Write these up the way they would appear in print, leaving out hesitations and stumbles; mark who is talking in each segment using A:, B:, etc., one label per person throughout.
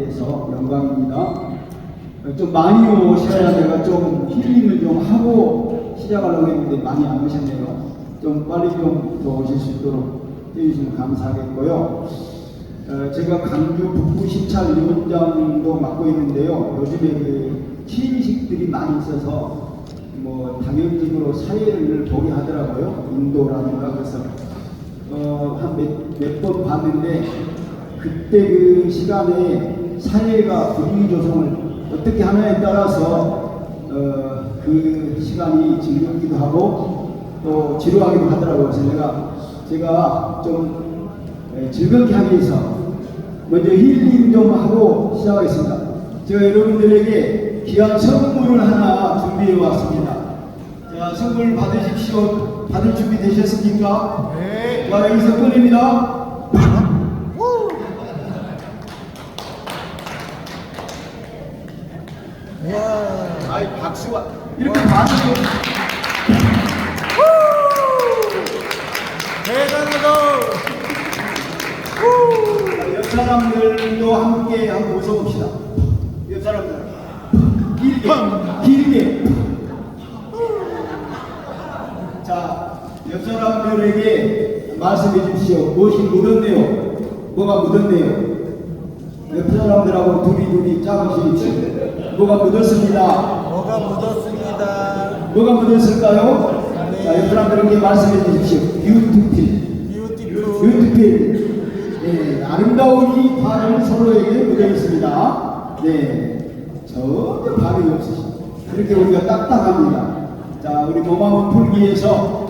A: 돼서 영광입니다. 좀 많이 오셔야 내가 좀 힐링을 좀 하고 시작하려고 했는데 많이 안 오셨네요. 좀 빨리 좀 더 오실 수 있도록 해주시면 감사하겠고요. 제가 강주 북부 시찰 위원장도 맡고 있는데요. 요즘에 그 취임식들이 많이 있어서 뭐 당연직으로 사회를 보게 하더라고요. 인도라든가. 그래서 한 몇 번 봤는데 그때 그 시간에 사회가 분위기 조성을 어떻게 하느냐에 따라서 그 시간이 즐겁기도 하고 또 지루하기도 하더라고요. 그래서 제가 좀 즐겁게 하기 위해서 먼저 힐링 좀 하고 시작하겠습니다. 제가 여러분들에게 귀한 선물을 하나 준비해 왔습니다. 자, 선물 받으십시오. 받을 준비 되셨습니까? 네. 자, 여기서 꺼냅니다. 아이, 박수가 이렇게 많으면
B: 대단하다.
A: 옆 사람들도 함께 한번 웃어봅시다. 옆 사람들 길게. 자, 옆 사람들에게 말씀해 주십시오. 무엇이 묻었네요? 뭐가 묻었네요? 옆 사람들하고 둘이 짜보십시오. 뭐가 묻었습니다.
B: 뭐가 묻었습니다.
A: 뭐가 묻었을까요?
B: 네.
A: 자, 옆 사람들에게 말씀해 주십시오. 뷰티풀. 네, 아름다움이 발을 서로에게 묻어 있습니다. 네, 전혀 발이 없으시죠. 이렇게 우리가 딱딱합니다. 자, 우리 몸 한번 풀기 위해서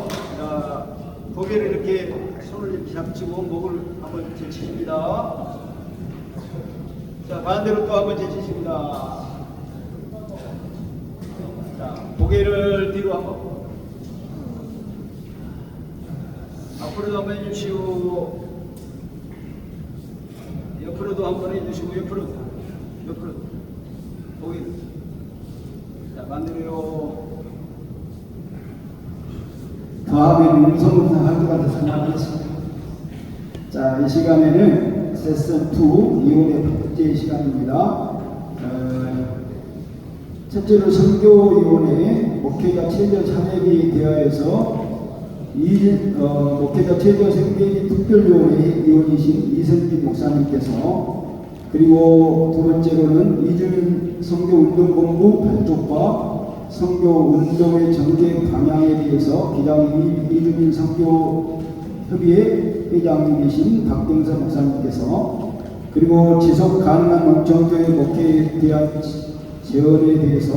A: 고개를 이렇게 손을 이렇게 잡치고 목을 한번 제치십니다. 자, 반대로 또 한번 제치십니다. 자, 고개를 뒤로 한번 앞으로도 한번 해주시오. 옆으로도 한번 해주시고 옆으로 고개를. 자, 반대로요. 더하면 음성음성 할 것 같아서 나왔습니다. 자, 이 시간에는 세션 2 이혼의 번째 시간입니다. 첫째로 선교위원회 목회자 최저 사례비에 대하여서 목회자 최저 생계비 특별위원회 위원이신 이성진 목사님께서, 그리고 두 번째로는 이주민 선교운동본부 발족과 선교운동의 전개 방향에 대해서 기장님이 이주민 선교협의회 회장님이신 박경선 목사님께서, 그리고 지속 가능한 농촌교회 목회에 대한 제언에 대해서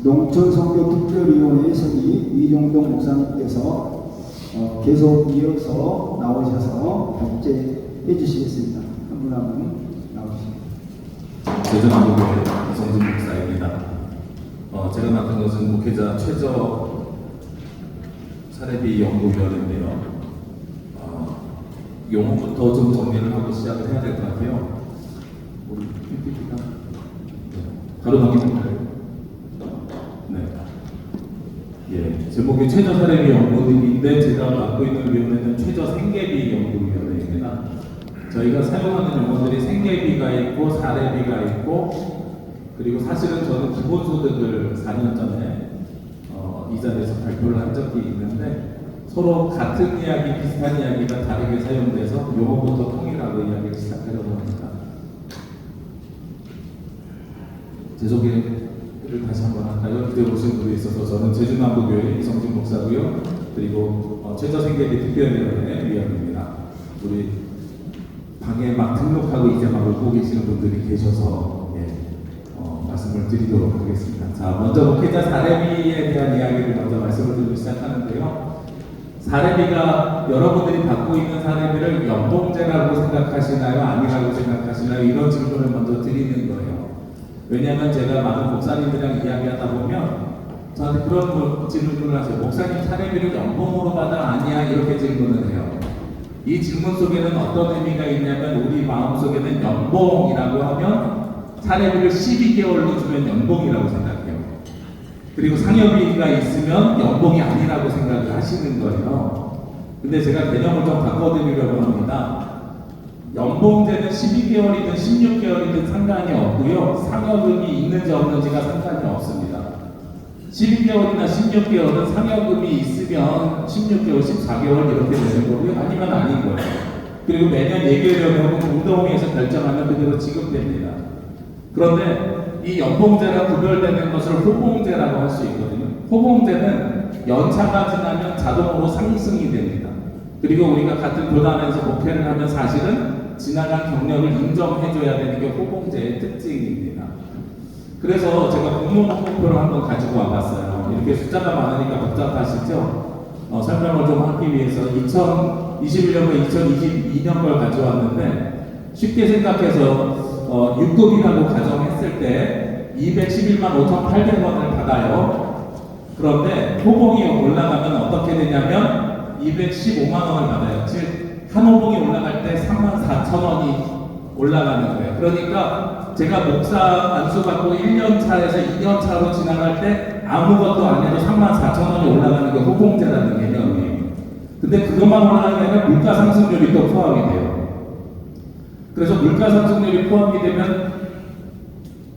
A: 농촌선교특별위원회 서기 이종동 목사님께서 계속 이어서 나오셔서 발제해 주시겠습니다. 한 분 한 분 나오십니다.
C: 제주남부교회 이성진 목사입니다. 제가 맡은 것은 목회자 최저 사례비 연구위원회인데요. 용어부터 좀 정리를 하고 시작을 해야 될 것 같아요. 우리 PPT가 바로 넘기실까요? 네. 예, 제목이 최저 사례비 연구인데 제가 맡고 있는 위원회는 최저 생계비 연구위원회입니다. 저희가 사용하는 용어들이 생계비가 있고 사례비가 있고, 그리고 사실은 저는 기본소득을 4년 전에 이 자리에서 발표를 한 적이 있는데, 서로 같은 이야기, 비슷한 이야기가 다르게 사용돼서 용어부터 통일하고 이야기를 시작하려고 합니다. 제 소개를 다시 한번 할까요? 그때 오신 분이 있어서 저는 제주남부교회 이성진 목사고요. 그리고 최저생계비 특별위원회 위원입니다. 우리 방에 막 등록하고 이제 막 오고 계시는 분들이 계셔서 말씀을 드리도록 하겠습니다. 자, 먼저 목회자 사례비에 대한 이야기를 먼저 말씀을 드리고 시작하는데요. 사례비가 여러분들이 받고 있는 사례비를 연봉제라고 생각하시나요? 아니라고 생각하시나요? 이런 질문을 먼저 드리는 거예요. 왜냐하면 제가 많은 목사님들이랑 이야기하다 보면 저한테 그런 질문을 하세요. 목사님 사례비를 연봉으로 받아 아니야? 이렇게 질문을 해요. 이 질문 속에는 어떤 의미가 있냐면, 우리 마음속에는 연봉이라고 하면 사례비를 12개월로 주면 연봉이라고 생각해요. 그리고 상여비가 있으면 연봉이 아니라고 생각을 하시는 거예요. 근데 제가 개념을 좀 바꿔드리려고 합니다. 연봉제는 12개월이든 16개월이든 상관이 없고요. 상여금이 있는지 없는지가 상관이 없습니다. 12개월이나 16개월은 상여금이 있으면 16개월, 14개월 이렇게 되는 거고요. 아니면 아닌 거예요. 그리고 매년 예결연회하고 공동회의에서 결정하면 그대로 지급됩니다. 그런데 이 연봉제랑 구별되는 것을 호봉제라고 할 수 있거든요. 호봉제는 연차가 지나면 자동으로 상승이 됩니다. 그리고 우리가 같은 교단에서 목회를 하면 사실은 지나간 경력을 인정해줘야 되는 게 호봉제의 특징입니다. 그래서 제가 공무원 홍보표를 한번 가지고 와봤어요. 이렇게 숫자가 많으니까 복잡하시죠? 설명을 좀 하기 위해서 2021년과 2022년 걸 가져왔는데 쉽게 생각해서 6급이라고 가정했을 때 211만 5,800원을 받아요. 그런데 호봉이 올라가면 어떻게 되냐면 215만 원을 받아요. 즉 한 호봉이 올라갈 때 34,000원이 올라가는 거예요. 그러니까 제가 목사 안수 받고 1년 차에서 2년 차로 지나갈 때 아무것도 안 해도 34,000원이 올라가는 게 호봉제라는 개념이에요. 근데 그것만 올라가는 게 아니라 물가 상승률이 또 포함이 돼요. 그래서 물가 상승률이 포함이 되면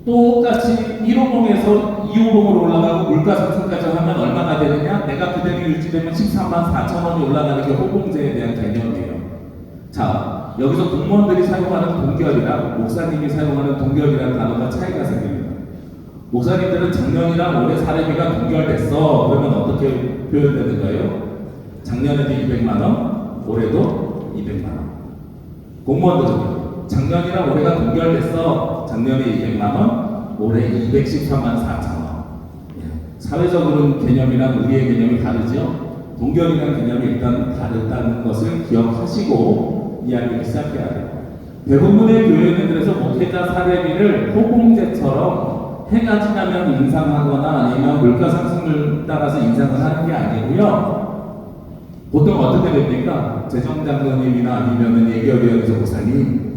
C: 똑같이 1호봉에서 2호봉으로 올라가고 물가 상승까지 하면 얼마나 되느냐? 내가 그대로 유지되면 13만 4천 원이 올라가는 게 호봉제에 대한 개념이에요. 자, 여기서 공무원들이 사용하는 동결이랑 목사님이 사용하는 동결이라는 단어가 차이가 생깁니다. 목사님들은 작년이랑 올해 사례비가 동결됐어. 그러면 어떻게 표현되는 거예요? 작년에도 200만 원, 올해도 200만 원. 공무원들은요. 작년이랑 올해가 동결됐어. 작년에 200만 원, 올해 214만 4천 원. 사회적으로는 개념이랑 우리의 개념이 다르죠. 동결이라는 개념이 일단 다르다는 것을 기억하시고 이야기를 시작해야 돼요. 대부분의 교회는 그래서 목회자 사례비를 호봉제처럼 해가 지나면 인상하거나 아니면 물가 상승을 따라서 인상을 하는 게 아니고요. 보통 어떻게 됩니까? 재정장로님이나 아니면 예결위원회에서 목사님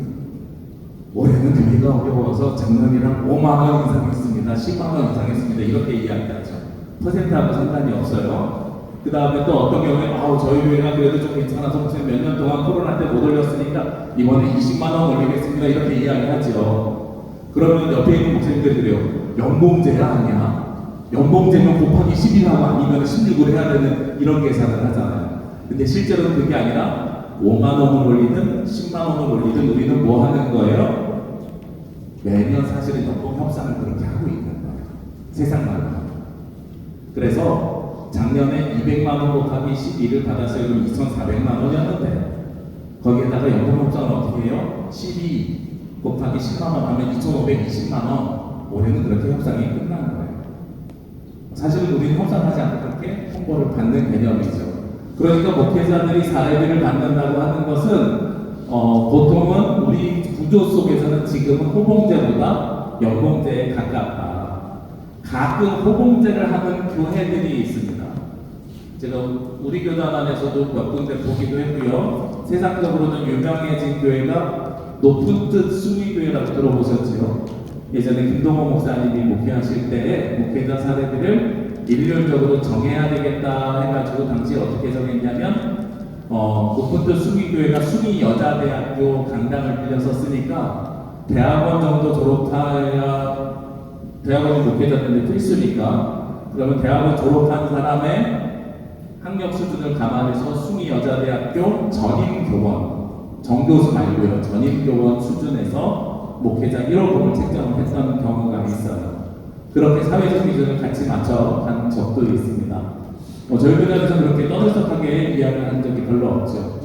C: 올해는 교회가 어려워서 작년이랑 5만 원 인상했습니다. 10만 원 인상했습니다. 이렇게 이야기하죠. 퍼센트하고 상관이 없어요. 그 다음에 또 어떤 경우에 저희 교회가 그래도 좀 괜찮아서 목사님 몇 년 동안 코로나 때 못 올렸으니까 이번에 20만 원 올리겠습니다. 이렇게 이야기하죠. 그러면 옆에 있는 목사님들이 그래요. 연봉제야 아니야? 연봉제면 곱하기 10이라고 아니면 16을 해야 되는 이런 계산을 하잖아요. 근데 실제로는 그게 아니라 5만 원을 올리든 10만 원을 올리든 우리는 뭐 하는 거예요? 매년 사실은 연봉 협상을 그렇게 하고 있는 거예요. 세상 말로. 그래서 작년에 200만 원 곱하기 12를 받았어요. 그럼 2,400만 원이었는데 거기에다가 연봉 협상을 어떻게 해요? 12 곱하기 10만 원 하면 2,520만 원. 올해는 그렇게 협상이 끝나는 거예요. 사실은 우리는 협상하지 않게 홍보를 받는 개념이죠. 그러니까 목회자들이 사례비를 받는다고 하는 것은 보통은 우리 구조 속에서는 지금은 호봉제보다 연봉제에 가깝다. 가끔 호봉제를 하는 교회들이 있습니다. 제가 우리 교단 안에서도 몇 군데 보기도 했고요. 세상적으로는 유명해진 교회가 높은 뜻 수미교회라고 들어보셨죠? 예전에 김동호 목사님이 목회하실 때에 목회자 사례비를 일률적으로 정해야 되겠다 해가지고 당시 어떻게 정했냐면 높은 뜻 수미교회가 수미여자대학교 강당을 빌려서 쓰니까 대학원 정도 졸업해야 대학원이 목회자들인데 필수니까 그러면 대학원 졸업한 사람의 학력 수준을 감안해서 수미여자대학교 전임교원 정교수 말고요 전임교원 수준에서 목회자 1호봉을 책정을 했던 경우가 있어요. 그렇게 사회적 기준을 같이 맞춰간 적도 있습니다. 저희 교단에서 그렇게 떠들썩하게 이야기를 한 적이 별로 없죠.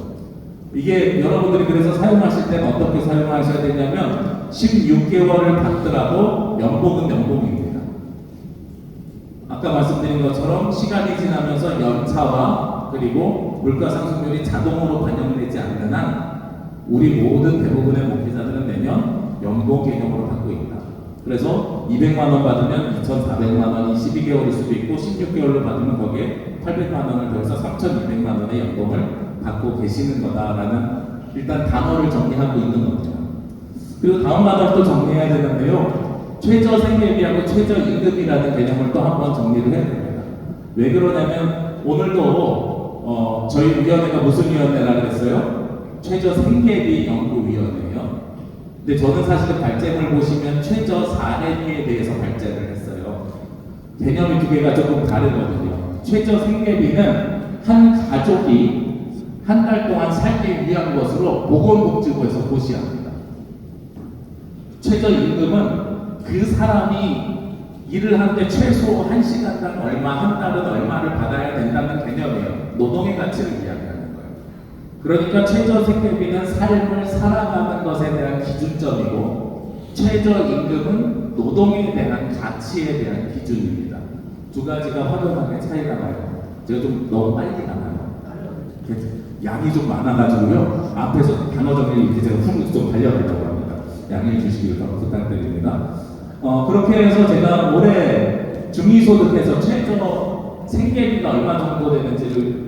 C: 이게 여러분들이 그래서 사용하실 때는 어떻게 사용하셔야 되냐면 16개월을 받더라도 연봉은 연봉입니다. 아까 말씀드린 것처럼 시간이 지나면서 연차와 그리고 물가 상승률이 자동으로 반영되지 않는 한 우리 모든 대부분의 목회자들은 매년 연봉 개념으로 받고 있다. 그래서 200만 원 받으면 2,400만 원이 12개월일 수도 있고 16개월로 받으면 거기에 800만 원을 더해서 3,200만 원의 연봉을 받고 계시는 거다라는 일단 단어를 정리하고 있는 겁니다. 그리고 다음 단어를 또 정리해야 되는데요. 최저생계비하고 최저임금이라는 개념을 또 한번 정리를 해야 됩니다. 왜 그러냐면 오늘도 저희 위원회가 무슨 위원회라 그랬어요? 최저 생계비 연구위원회예요. 근데 저는 사실은 발제를 보시면 최저 4회비에 대해서 발제를 했어요. 개념이 두 개가 조금 다르거든요. 최저 생계비는 한 가족이 한 달 동안 살기 위한 것으로 보건복지부에서 고시합니다. 최저임금은 그 사람이 일을 하는데 최소 1시간당 얼마, 한 달은 얼마를 받아야 된다는 개념이에요. 노동의 가치를 이야기하는 거예요. 그러니까 최저생계비는 삶을 살아가는 것에 대한 기준점이고, 최저임금은 노동에 대한 가치에 대한 기준입니다. 두 가지가 확연하게 차이가 나요. 제가 좀 너무 빨리 가나요? 양이 좀 많아가지고요. 앞에서 단어 정리 이렇게 제가 좀 달려가려고 합니다. 양해해 주시길 부탁드립니다. 그렇게 해서 제가 올해 중위소득에서 최저 생계비가 얼마 정도 되는지를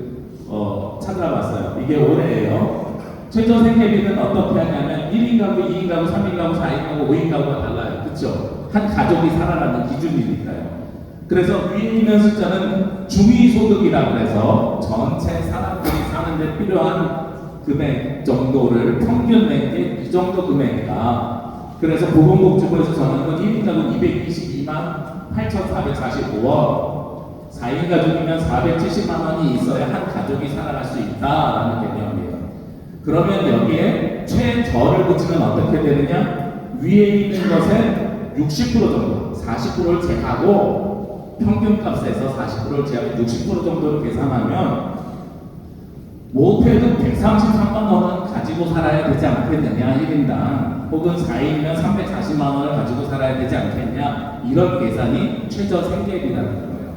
C: 찾아봤어요. 이게 올해예요. 최저 생계비는 어떻게 하냐면 1인 가구, 2인 가구, 3인 가구, 4인 가구, 5인 가구가 달라요. 그렇죠? 한 가족이 살아가는 기준이니까요. 그래서 위에 있는 숫자는 중위소득이라고 해서 전체 사람들이 사는데 필요한 금액 정도를 평균 낸 게 이 정도 금액이다. 그래서 보건복지부에서 정한 건 1인 가구 222만 8,445원, 4인 가족이면 470만 원이 있어야 한 가족이 살아갈 수 있다라는 개념이에요. 그러면 여기에 최저를 붙이면 어떻게 되느냐? 위에 있는 것에 60% 정도, 40%를 제하고 평균값에서 40%를 제하고 60% 정도를 계산하면 못해도 133만 원은 가지고 살아야 되지 않겠느냐 1인당, 혹은 4인이면 340만 원을 가지고 살아야 되지 않겠냐, 이런 계산이 최저 생계비라는 거예요.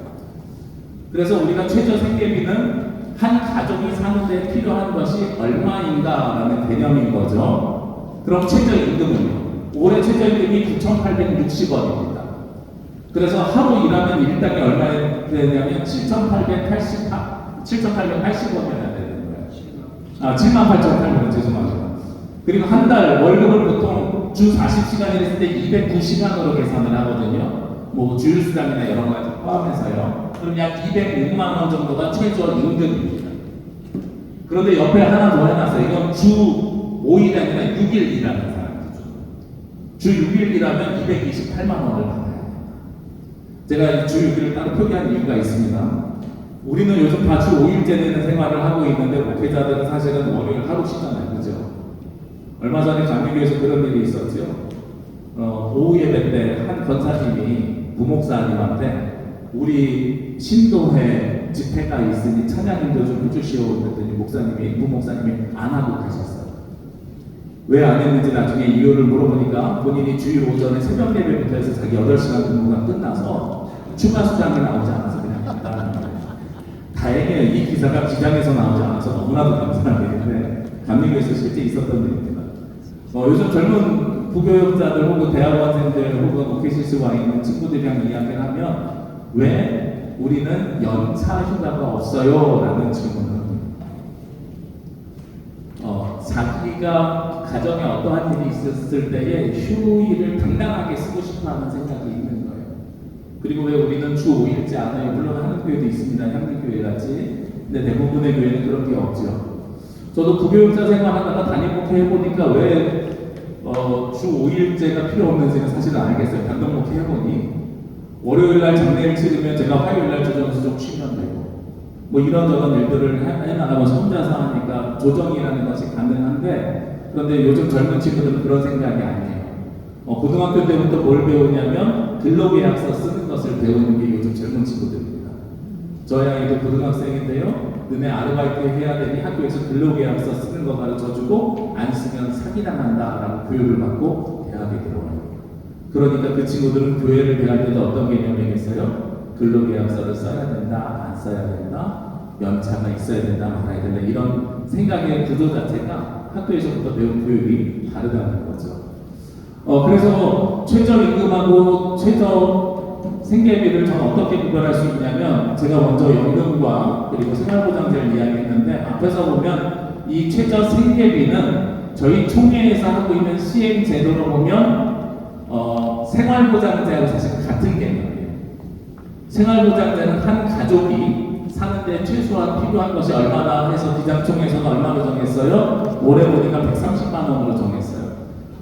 C: 그래서 우리가 최저 생계비는 한 가족이 사는데 필요한 것이 얼마인가라는 개념인 거죠. 그럼 최저임금은요? 올해 최저임금이 9,860원입니다. 그래서 하루 일하면 일당이 얼마 되냐면 7,880원이어야 되는 거예요. 78,800원, 죄송합니다. 그리고 한 달 월급을 보통 주 40시간을 했을 때 209시간으로 계산을 하거든요. 뭐 주휴수당이나 여러 가지 포함해서요. 그럼 약 206만 원 정도가 최저임금입니다. 그런데 옆에 하나 더 해놨어요. 이건 주 5일 아니라 6일 일하는 사람이죠. 주 6일 일하면 228만 원을 받아요. 제가 주 6일을 따로 표기한 이유가 있습니다. 우리는 요즘 다 주 5일째 되는 생활을 하고 있는데, 목회자들은 사실은 월요일 하루 쉬잖아요. 그죠? 얼마 전에 감리교에서 그런 일이 있었죠. 오후 예배 때 한 권사님이 부목사님한테 우리 신도회 집회가 있으니 찬양인도 좀 해주시오 그랬더니 부목사님이 안 하고 가셨어요. 왜 안 했는지 나중에 이유를 물어보니까 본인이 주일 오전에 새벽 예배부터 해서 자기 8시간 근무가 끝나서 추가 수당이 나오지 않아서 그냥 간다는 거예요. 다행이에요. 이 기사가 기장에서 나오지 않아서 너무나도 감사한 일인데, 감리교에서 실제 있었던 일입니다. 요즘 젊은 부교육자들 혹은 대학원생들 혹은 목회실수 와 있는 친구들이랑 이야기를 하면 왜 우리는 연차 휴가가 없어요? 라는 질문을 합니다. 자기가 가정에 어떠한 일이 있었을 때에 휴일을 당당하게 쓰고 싶어하는 생각이 있는 거예요. 그리고 왜 우리는 주 5일째 안 해요? 물론 하는 교회도 있습니다. 향기교회같이. 근데 대부분의 교회는 그런 게 없죠. 저도 부교육자 생활하다가 담임목회 해보니까 왜 주 5일째가 필요 없는지는 사실은 알겠어요. 단독목회 해보니 월요일날 장례를 치르면 제가 화요일날 조정해서 좀 쉬면 되고, 뭐 이런저런 일들을 해나가면서 혼자서 하니까 조정이라는 것이 가능한데, 그런데 요즘 젊은 친구들은 그런 생각이 아니에요. 고등학교 때부터 뭘 배우냐면 근로계약서 쓰는 것을 배우는 게 요즘 젊은 친구들입니다. 저희 아이도 고등학생인데요. 너네 아르바이트 해야 되니 학교에서 근로계약서 쓰는 거 가르쳐주고 안 쓰면 사기당한다라고 교육을 받고 대학에 들어와요. 그러니까 그 친구들은 교회를 대할 때도 어떤 개념이겠어요? 근로계약서를 써야 된다, 안 써야 된다, 연차가 있어야 된다, 말아야 된다, 이런 생각의 구조 자체가 학교에서부터 배운 교육이 다르다는 거죠. 그래서 최저임금하고 최저 생계비를 저는 어떻게 구별할 수 있냐면, 제가 먼저 연금과 그리고 생활보장제를 이야기했는데, 앞에서 보면 이 최저 생계비는 저희 총회에서 하고 있는 시행 제도로 보면 생활보장제하고 사실 같은 개념이에요. 생활보장제는 한 가족이 사는데 사는데 최소한 필요한 것이 얼마나 해서 기장총회에서는 얼마로 정했어요? 올해 보니까 130만 원으로 정했어요.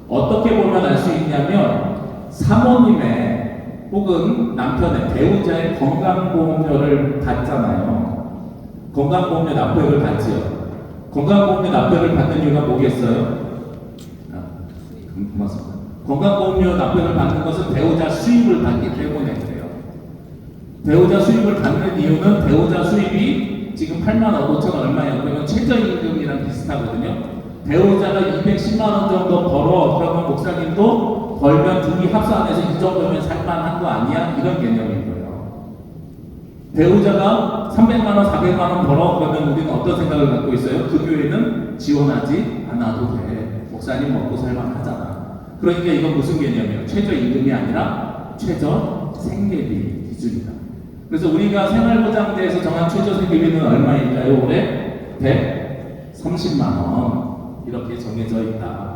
C: 어떻게 보면 알 수 있냐면 사모님의 혹은 남편의 배우자의 건강보험료를 받잖아요. 건강보험료 납부액을 받지요. 건강보험료 납부액을 받는 이유가 뭐겠어요? 고맙습니다. 건강보험료 납부액을 받는 것은 배우자 수입을 받기 때문에 그래요. 배우자 수입을 받는 이유는 배우자 수입이 지금 8만 5천 원 얼마예요? 그러면 최저임금이랑 비슷하거든요. 배우자가 210만 원 정도 벌어 그러면 목사님도 벌면 둘이 합산해서 이 정도면 살만한 거 아니야? 이런 개념인 거예요. 배우자가 300만 원, 400만 원 벌어 그러면 우리는 어떤 생각을 갖고 있어요? 그 교회는 지원하지 않아도 돼. 목사님 먹고 살만하잖아. 그러니까 이건 무슨 개념이에요? 최저임금이 아니라 최저 생계비 기준이다. 그래서 우리가 생활보장제에서 정한 최저 생계비는 얼마일까요? 올해 130만 원 이렇게 정해져 있다.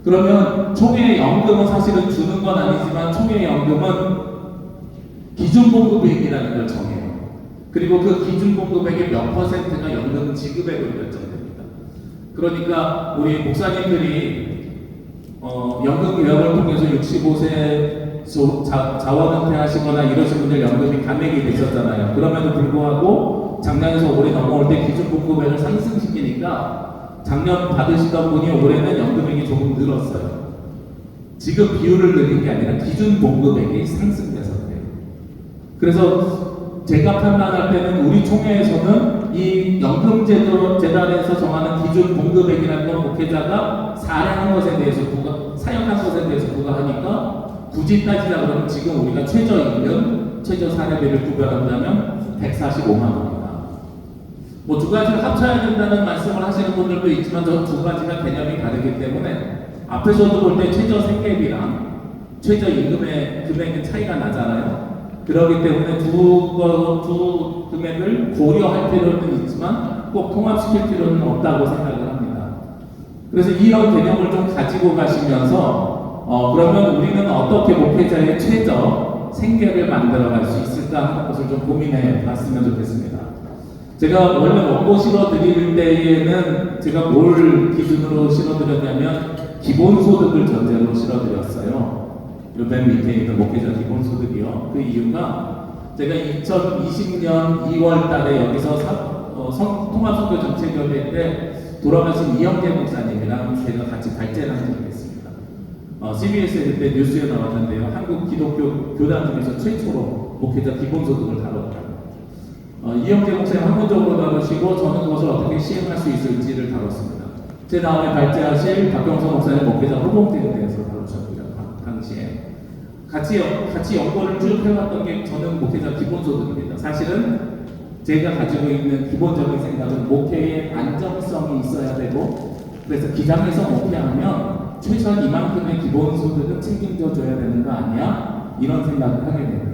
C: 그러면 총회 연금은 사실은 주는 건 아니지만 총회 연금은 기준봉급액이라는 걸 정해요. 그리고 그 기준봉급액의 몇 퍼센트가 연금 지급액으로 결정됩니다. 그러니까 우리 목사님들이 연금 개혁을 통해서 65세 자원 은퇴하시거나 이러신 분들 연금이 감액이 되셨잖아요. 그럼에도 불구하고 작년에서 올해 넘어올 때 기준봉급액을 상승시키니까 작년 받으시던 분이 올해는 연금액이 조금 늘었어요. 지금 비율을 늘린 게 아니라 기준봉급액이 상승돼서 그래요. 그래서 제가 판단할 때는 우리 총회에서는 이 연금재단에서 정하는 기준봉급액이라는 건 목회자가 사례한 것에 대해서 사역한 것에 대해서 부과하니까 굳이 따지자 그러면 지금 우리가 최저임금, 최저사례비를 구별한다면 145만 원입니다. 뭐 두 가지를 합쳐야 된다는 말씀을 하시는 분들도 있지만 저 두 가지가 개념이 다르기 때문에 앞에서도 볼 때 최저생계비랑 최저임금의 금액의 차이가 나잖아요. 그렇기 때문에 두 금액을 고려할 필요는 있지만 꼭 통합시킬 필요는 없다고 생각을 합니다. 그래서 이런 개념을 좀 가지고 가시면서 그러면 우리는 어떻게 목회자의 최저 생계를 만들어갈 수 있을까 하는 것을 좀 고민해 봤으면 좋겠습니다. 제가 원래 원고 실어드릴 때에는 제가 뭘 기준으로 실어드렸냐면 기본소득을 전제로 실어드렸어요. 맨 밑에 있는 목회자 기본소득이요. 그 이유가 제가 2020년 2월 달에 여기서 통합선교정책협의 때 돌아가신 이영재 목사님이랑 제가 같이 발제를 한 적이 있습니다. CBS에 그때 뉴스에 나왔는데요. 한국 기독교 교단 중에서 최초로 목회자 기본소득을 다뤘다. 이영재 목사님 학문적으로 다루시고 저는 그것을 어떻게 시행할 수 있을지를 다뤘습니다. 제 다음에 발제하실 박경선 목사님 목회자 호봉제에 대해서 다루셨고요. 당시에 같이 연구를 쭉 해왔던 게 저는 목회자 기본소득입니다. 사실은 제가 가지고 있는 기본적인 생각은 목회의 안정성이 있어야 되고 그래서 기장에서 목회하면 최소한 이만큼의 기본소득은 책임져 줘야 되는 거 아니야? 이런 생각을 하게 됩니다.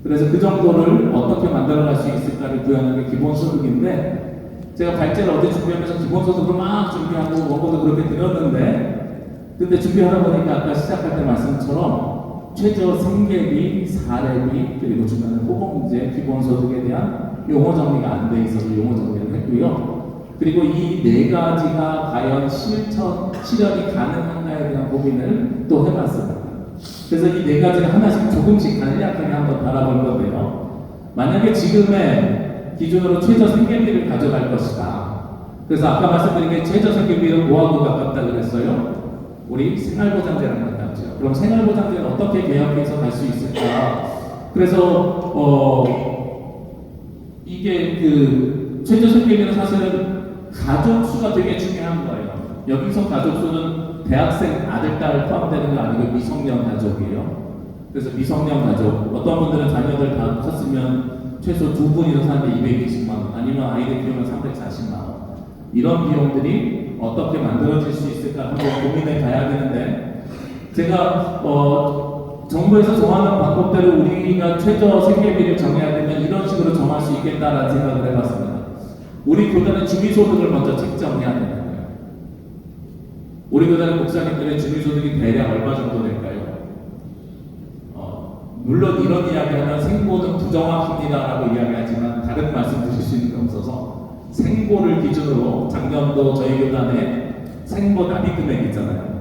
C: 그래서 그 정도를 어떻게 만들어갈 수 있을까를 구현하는 게 기본소득인데 제가 발제를 어제 준비하면서 기본소득을 막 준비하고 원고도 그렇게 드렸는데 근데 준비하다 보니까 아까 시작할 때 말씀처럼 최저 생계비, 사례비 그리고 중간에 호봉제, 기본소득에 대한 용어 정리가 안 돼 있어서 용어 정리를 했고요. 그리고 이 네 가지가 과연 실현이 가능한가에 대한 고민을 또 해봤습니다. 그래서 이 네 가지를 하나씩 조금씩 간략하게 한번 바라볼 건데요. 만약에 지금의 기준으로 최저 생계비를 가져갈 것이다. 그래서 아까 말씀드린 게 최저 생계비는 뭐하고 가깝다 그랬어요? 우리 생활보장제랑 가깝죠. 그럼 생활보장제는 어떻게 개혁해서 갈 수 있을까? 그래서 이게 그 최저 생계비는 사실은 가족 수가 되게 중요한 거예요. 여기서 가족 수는 대학생 아들, 딸 포함되는 거 아니고 미성년 가족이에요. 그래서 미성년 가족, 어떤 분들은 자녀들 다 컸으면 최소 두 분이서 사는데 220만 원, 아니면 아이들 키우면 340만 원. 이런 비용들이 어떻게 만들어질 수 있을까 한번 고민해 봐야 되는데, 제가 정부에서 정하는 방법대로 우리가 최저 생계비를 정해야 되면 이런 식으로 정할 수 있겠다라는 생각을 해봤습니다. 우리 교단은 주기소득을 먼저 책정해야 되는 거예요. 우리 교단의 목사님들의 주기소득이 대략 얼마 정도 될까요? 물론 이런 이야기하면 생보는 부정확합니다라고 이야기하지만 다른 말씀 드릴 수 생보를 기준으로 작년도 저희 교단에 생보 납입 금액 있잖아요.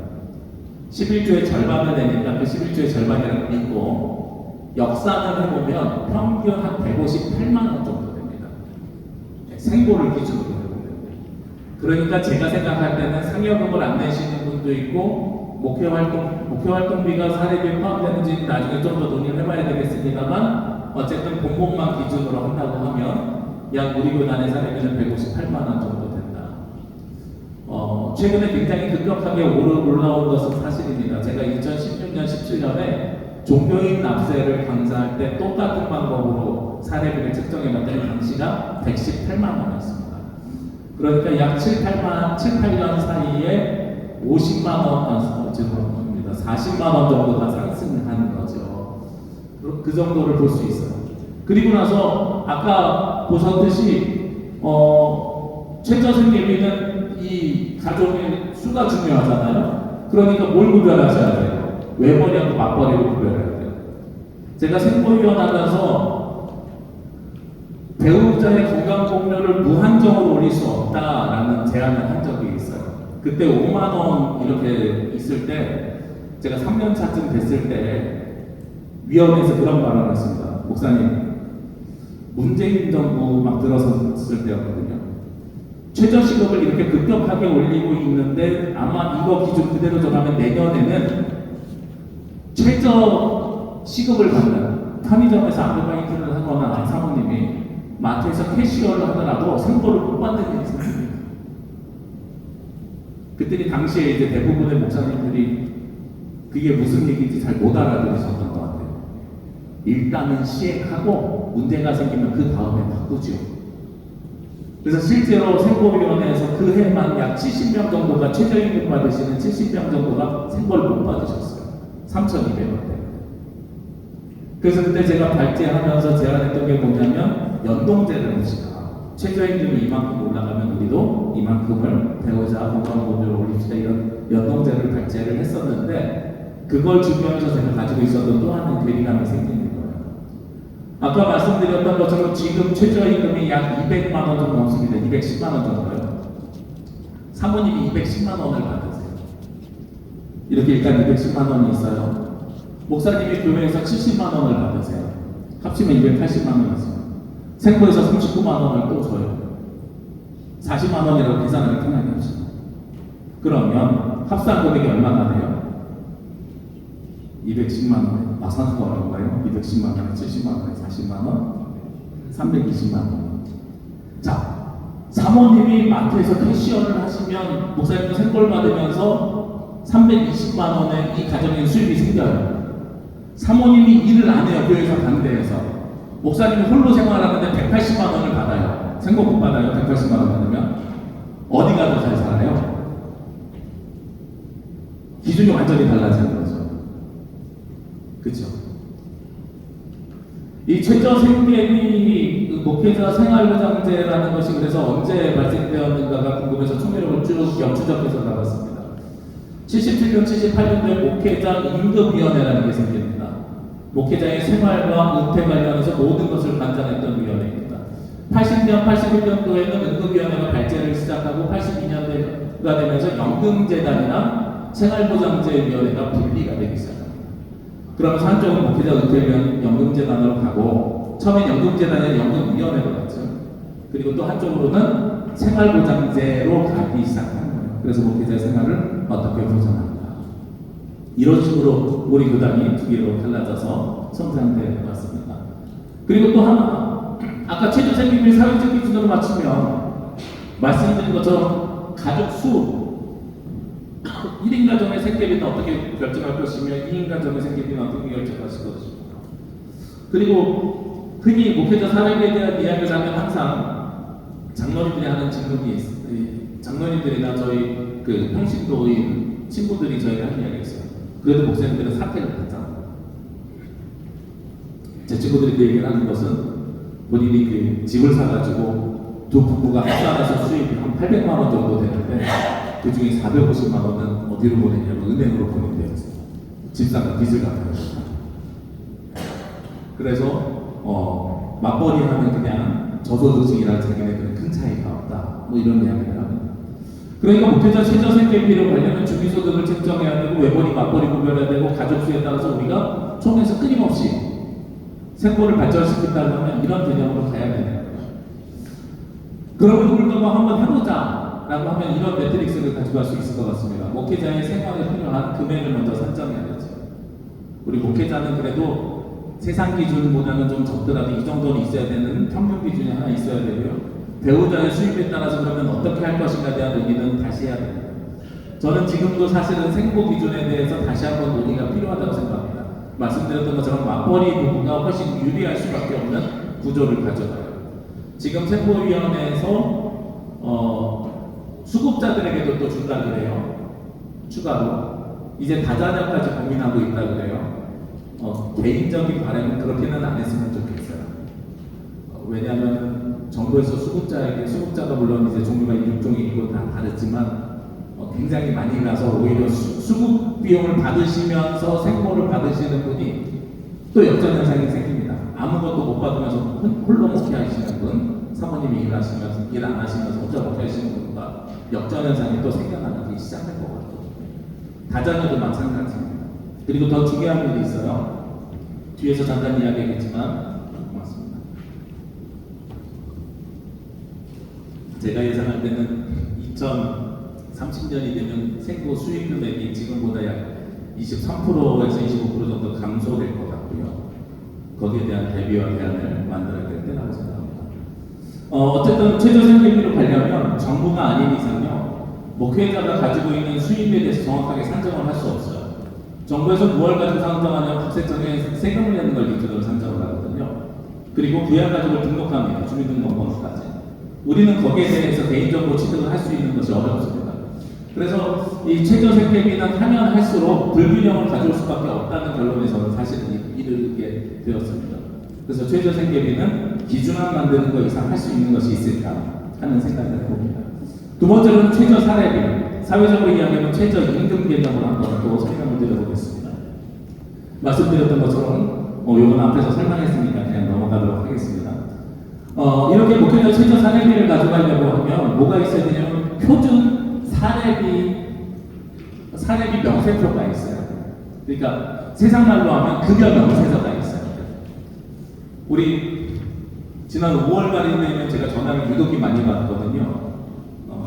C: 11조의 절반을 내니까 그 11조의 절반이라고 있고 역산을 해보면 평균 한 158만 원 정도 됩니다. 생보를 기준으로 해보면. 그러니까 제가 생각할 때는 상여금을 안 내시는 분도 있고 목회활동비가 사례비에 포함되는지 나중에 좀 더 논의를 해봐야 되겠습니다만 어쨌든 공목만 기준으로 한다고 하면 약 우리 교단의 사례비는 158만 원 정도 된다. 최근에 굉장히 급격하게 올라온 것은 사실입니다. 제가 2016년, 17년에 종교인 납세를 강사할 때 똑같은 방법으로 사례비를 측정해봤더니 당시가 118만 원이었습니다. 그러니까 약 7, 8년 사이에 50만 원, 죄송합니다. 40만 원 정도가 상승하는 거죠. 그 정도를 볼 수 있어요. 그리고 나서 아까 보셨듯이 최저생 예비는 이 가족의 수가 중요하잖아요. 그러니까 뭘 구별하셔야 돼요? 외벌이하고 맞벌이를 구별해야 돼요. 제가 생보위원 하면서 배우자의 건강보험료를 무한정으로 올릴 수 없다라는 제안을 한 적이 있어요. 그때 5만 원 이렇게 있을 때 제가 3년 차쯤 됐을 때 위원회에서 그런 말을 했습니다. 목사님, 문재인 정부 막 들어섰을 때였거든요. 최저시급을 이렇게 급격하게 올리고 있는데 아마 이거 기준 그대로 정하면 내년에는 최저시급을 받는 편의점에서 아르바이트를 하거나 사모님이 마트에서 캐시어를 하더라도 생보를 못 받는 일이 생깁니다. 그때니 당시에 이제 대부분의 목사님들이 그게 무슨 얘기인지 잘 못 알아들으셨던 것 같아요. 일단은 시행하고 문제가 생기면 그 다음에 바꾸죠. 그래서 실제로 생보위원회에서 그 해만 약 70명 정도가 최저임금 받으시는 70명 정도가 생보를 못 받으셨어요. 3,200원대. 그래서 그때 제가 발제하면서 제안했던 게 뭐냐면 연동제를 합시다. 최저임금이 이만큼 올라가면 우리도 이만큼을 배우자 건강보험료를 올립시다. 이런 연동제를 발제를 했었는데 그걸 준비하면서 제가 가지고 있었던 또 하나의 괴리감이 생기는 거예요. 아까 말씀드렸던 것처럼 지금 최저임금이 약 200만 원 정도 넘습니다. 210만 원 정도요. 사모님이 210만 원을 받으세요. 이렇게 일단 210만 원이 있어요. 목사님이 교회에서 70만 원을 받으세요. 합치면 280만 원이 있어요. 생보에서 39만 원을 또 줘요. 40만 원이라고 계산을 편하게 합시다. 그러면 합산 금액이 얼마나 돼요? 210만 원. 마산수가 얼마인가요? 210만 원에 70만 원에 40만 원? 320만 원. 자, 사모님이 마트에서 캐시어를 하시면 목사님도 생골 받으면서 320만 원의 이 가정의 수입이 생겨요. 사모님이 일을 안 해요. 교회에서 반대해서. 목사님이 홀로 생활하는데 180만 원을 받아요. 생곡 못 받아요. 180만 원 받으면. 어디가 더 잘 살아요? 기준이 완전히 달라지는 거죠. 그렇죠? 이 최저생계비 목회자 생활보장제라는 것이 그래서 언제 발생되었는가가 궁금해서 총회력을 쭉 영추적해서 나갔습니다. 77년, 78년도에 목회자 임금위원회라는 게 생깁니다. 목회자의 생활과 은퇴 관련해서 모든 것을 관장했던 위원회입니다. 80년, 81년도에는 임금위원회가 발제를 시작하고 82년대가 되면서 연금재단이나 생활보장제위원회가 분리가 되기 시작합니다. 그러면서 한쪽은 목회자 은퇴위원 연금재단으로 가고 처음엔 연금재단이 연금위원회로 갔죠. 그리고 또 한쪽으로는 생활보장제로 가기 시작한 거예요. 그래서 목회자의 생활을 어떻게 보장합니다. 이런 식으로 우리 교단이 두 개로 갈라져서 성장되어 왔습니다. 그리고 또 하나, 아까 최저생계비 사회적 기준으로 맞추면 말씀드린 것처럼 가족 수 1인 가정의 생계비는 어떻게 결정할 것이며 2인 가정의 생계비는 어떻게 결정할 것입니다. 그리고 흔히 목회자 사례비에 대한 이야기를 하면 항상 장로님들이 하는 질문이 있어요. 장로님들이나 저희 그 평신도인 친구들이 저희가 하는 이야기가 있어요. 그래도 목사님들은 사택을 했잖아요. 제 친구들이 그 얘기를 하는 것은 본인이 그 집을 사가지고 두 부부가 합산해서 수입이 한 800만 원 정도 되는데 그 중에 450만 원은 어디로 보내냐면 은행으로 보낸대요. 집사가 빚을 갚아요. 그래서 맞벌이 하면 그냥 저소득층이랑 자기네들은 큰 차이가 없다. 뭐 이런 이야기를 합니다. 그러니까 목회자 최저 생계비를 관련한 주민소득을 책정해야 되고 외벌이 맞벌이 구별해야 되고 가족수에 따라서 우리가 총에서 끊임없이 생보를 발전시킨다면 이런 개념으로 가야 되는 거예요. 그럼에도 불구하고 한번 해보자 라고 하면 이런 매트릭스를 가져갈 수 있을 것 같습니다. 목회자의 생활에 필요한 금액을 먼저 산정해야겠죠. 우리 목회자는 그래도 세상 기준보다는 좀 적더라도 이 정도는 있어야 되는 평균 기준이 하나 있어야 되고요. 배우자의 수입에 따라서 그러면 어떻게 할 것인가에 대한 논의는 다시 해야 됩니다. 저는 지금도 사실은 생보 기준에 대해서 다시 한번 논의가 필요하다고 생각합니다. 말씀드렸던 것처럼 맞벌이 부부가 훨씬 유리할 수밖에 없는 구조를 가져가요. 지금 생보위원회에서 수급자들에게도 또 준다 그래요. 추가로 이제 다자녀까지 고민하고 있다 그래요. 개인적인 바람은 그렇게는 안 했으면 좋겠어요. 왜냐하면 정부에서 수급자가 물론 이제 종류가 6종이 있고 다 다르지만 굉장히 많이 가서 오히려 수급 비용을 받으시면서 생보를 받으시는 분이 또 역전 현상이 생깁니다. 아무것도 못 받으면서 홀로 목회하시는 분, 사모님이 일 안 하시면서 혼자 목회하시는 분과 역전 현상이 또 생겨나기 시작할 것 같고 다자녀도 마찬가지입니다. 그리고 더 중요한 일이 있어요. 뒤에서 잠깐 이야기하겠지만 고맙습니다. 제가 예상할 때는 2030년이 되면 생보 수익 금액이 지금보다 약 23%에서 25% 정도 감소될 것 같고요. 거기에 대한 대비와 대안을 만들어야 될 때라고 생각합니다. 어쨌든 최저 생계비로 가려면 정부가 아닌 이상요, 목회자가 가지고 있는 수입에 대해서 정확하게 산정을 할 수 없어요. 정부에서 무엇을 가지고 산정하냐면 국세청에 세금을 내는 걸 기준으로 산정을 하거든요. 그리고 부양가족을 등록합니다. 주민등록번호까지. 우리는 거기에 대해서 개인적으로 취득을 할 수 있는 것이 어렵습니다. 그래서 이 최저 생계비는 하면 할수록 불균형을 가져올 수밖에 없다는 결론에 저는 사실은 이르게 되었습니다. 그래서 최저 생계비는 기준안 만드는 것 이상 할 수 있는 것이 있을까 하는 생각을 해봅니다. 두 번째는 최저 사례비. 사회적으로 이야기하면 최저 임금 개념을 한번 또 설명을 드려보겠습니다. 말씀드렸던 것처럼 이건 앞에서 설명했으니까 그냥 넘어가도록 하겠습니다. 이렇게 목회자 최저 사례비를 가져가려고 하면 뭐가 있어야 되냐면 표준 사례비 명세표가 있어요. 그러니까 세상 말로 하면 급여 명세서가 있어요. 우리 지난 5월 말에 제가 전화를 유독히 많이 받거든요.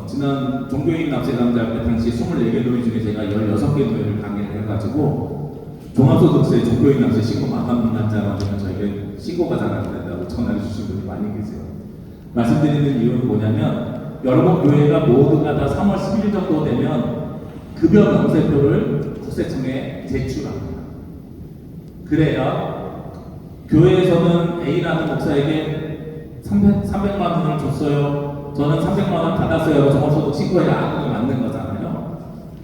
C: 지난 종교인 납세 강좌 때 당시 24개 노예 중에 제가 16개 노예를 강의를 해가지고 종합소득세 종교인 납세 신고 마감 미만자라고 하면 저에게 신고가 잘 안 된다고 전화를 주신 분이 많이 계세요. 말씀드리는 이유는 뭐냐면 여러분 교회가 모두가 다 3월 10일 정도 되면 급여 명세표를 국세청에 제출합니다. 그래야 교회에서는 A라는 목사에게 300만 원을 줬어요. 저는 300만 원 받았어요. 종합소득 신고해야 그게 맞는 거잖아요.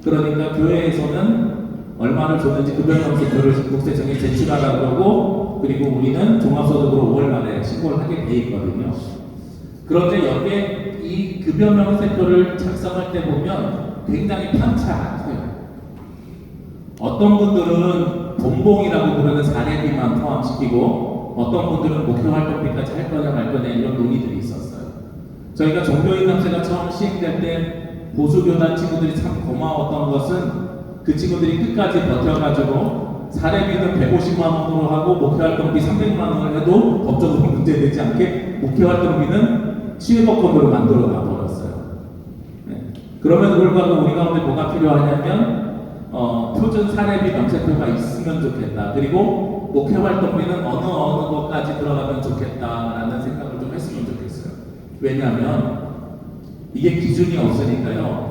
C: 그러니까 교회에서는 얼마를 줬는지 급여 명세표를 국세청에 제출하라고 그러고, 그리고 우리는 종합소득으로 5월 말에 신고를 하게 돼 있거든요. 그런데 여기에 이 급여 명세표를 작성할 때 보면 굉장히 편차가 커요. 어떤 분들은 본봉이라고 부르는 사례비만 포함시키고 어떤 분들은 목회활동비까지 할 거냐 말 거냐 이런 논의들이 있었어요. 저희가 종교인 납세가 처음 시행될 때 보수교단 친구들이 참 고마웠던 것은 그 친구들이 끝까지 버텨가지고 사례비는 150만 원으로 하고 목회활동비 300만 원을 해도 법적으로 문제되지 않게 목회활동비는 치외법권으로 만들어 놔버렸어요. 네. 그럼에도 불구하고 우리 가운데 뭐가 필요하냐면 표준 사례비 명세표가 있으면 좋겠다. 그리고 목회활동비는 어느 것까지 들어가면 좋겠다라는 생각을 좀 했으면 좋겠어요. 왜냐하면 이게 기준이 없으니까요.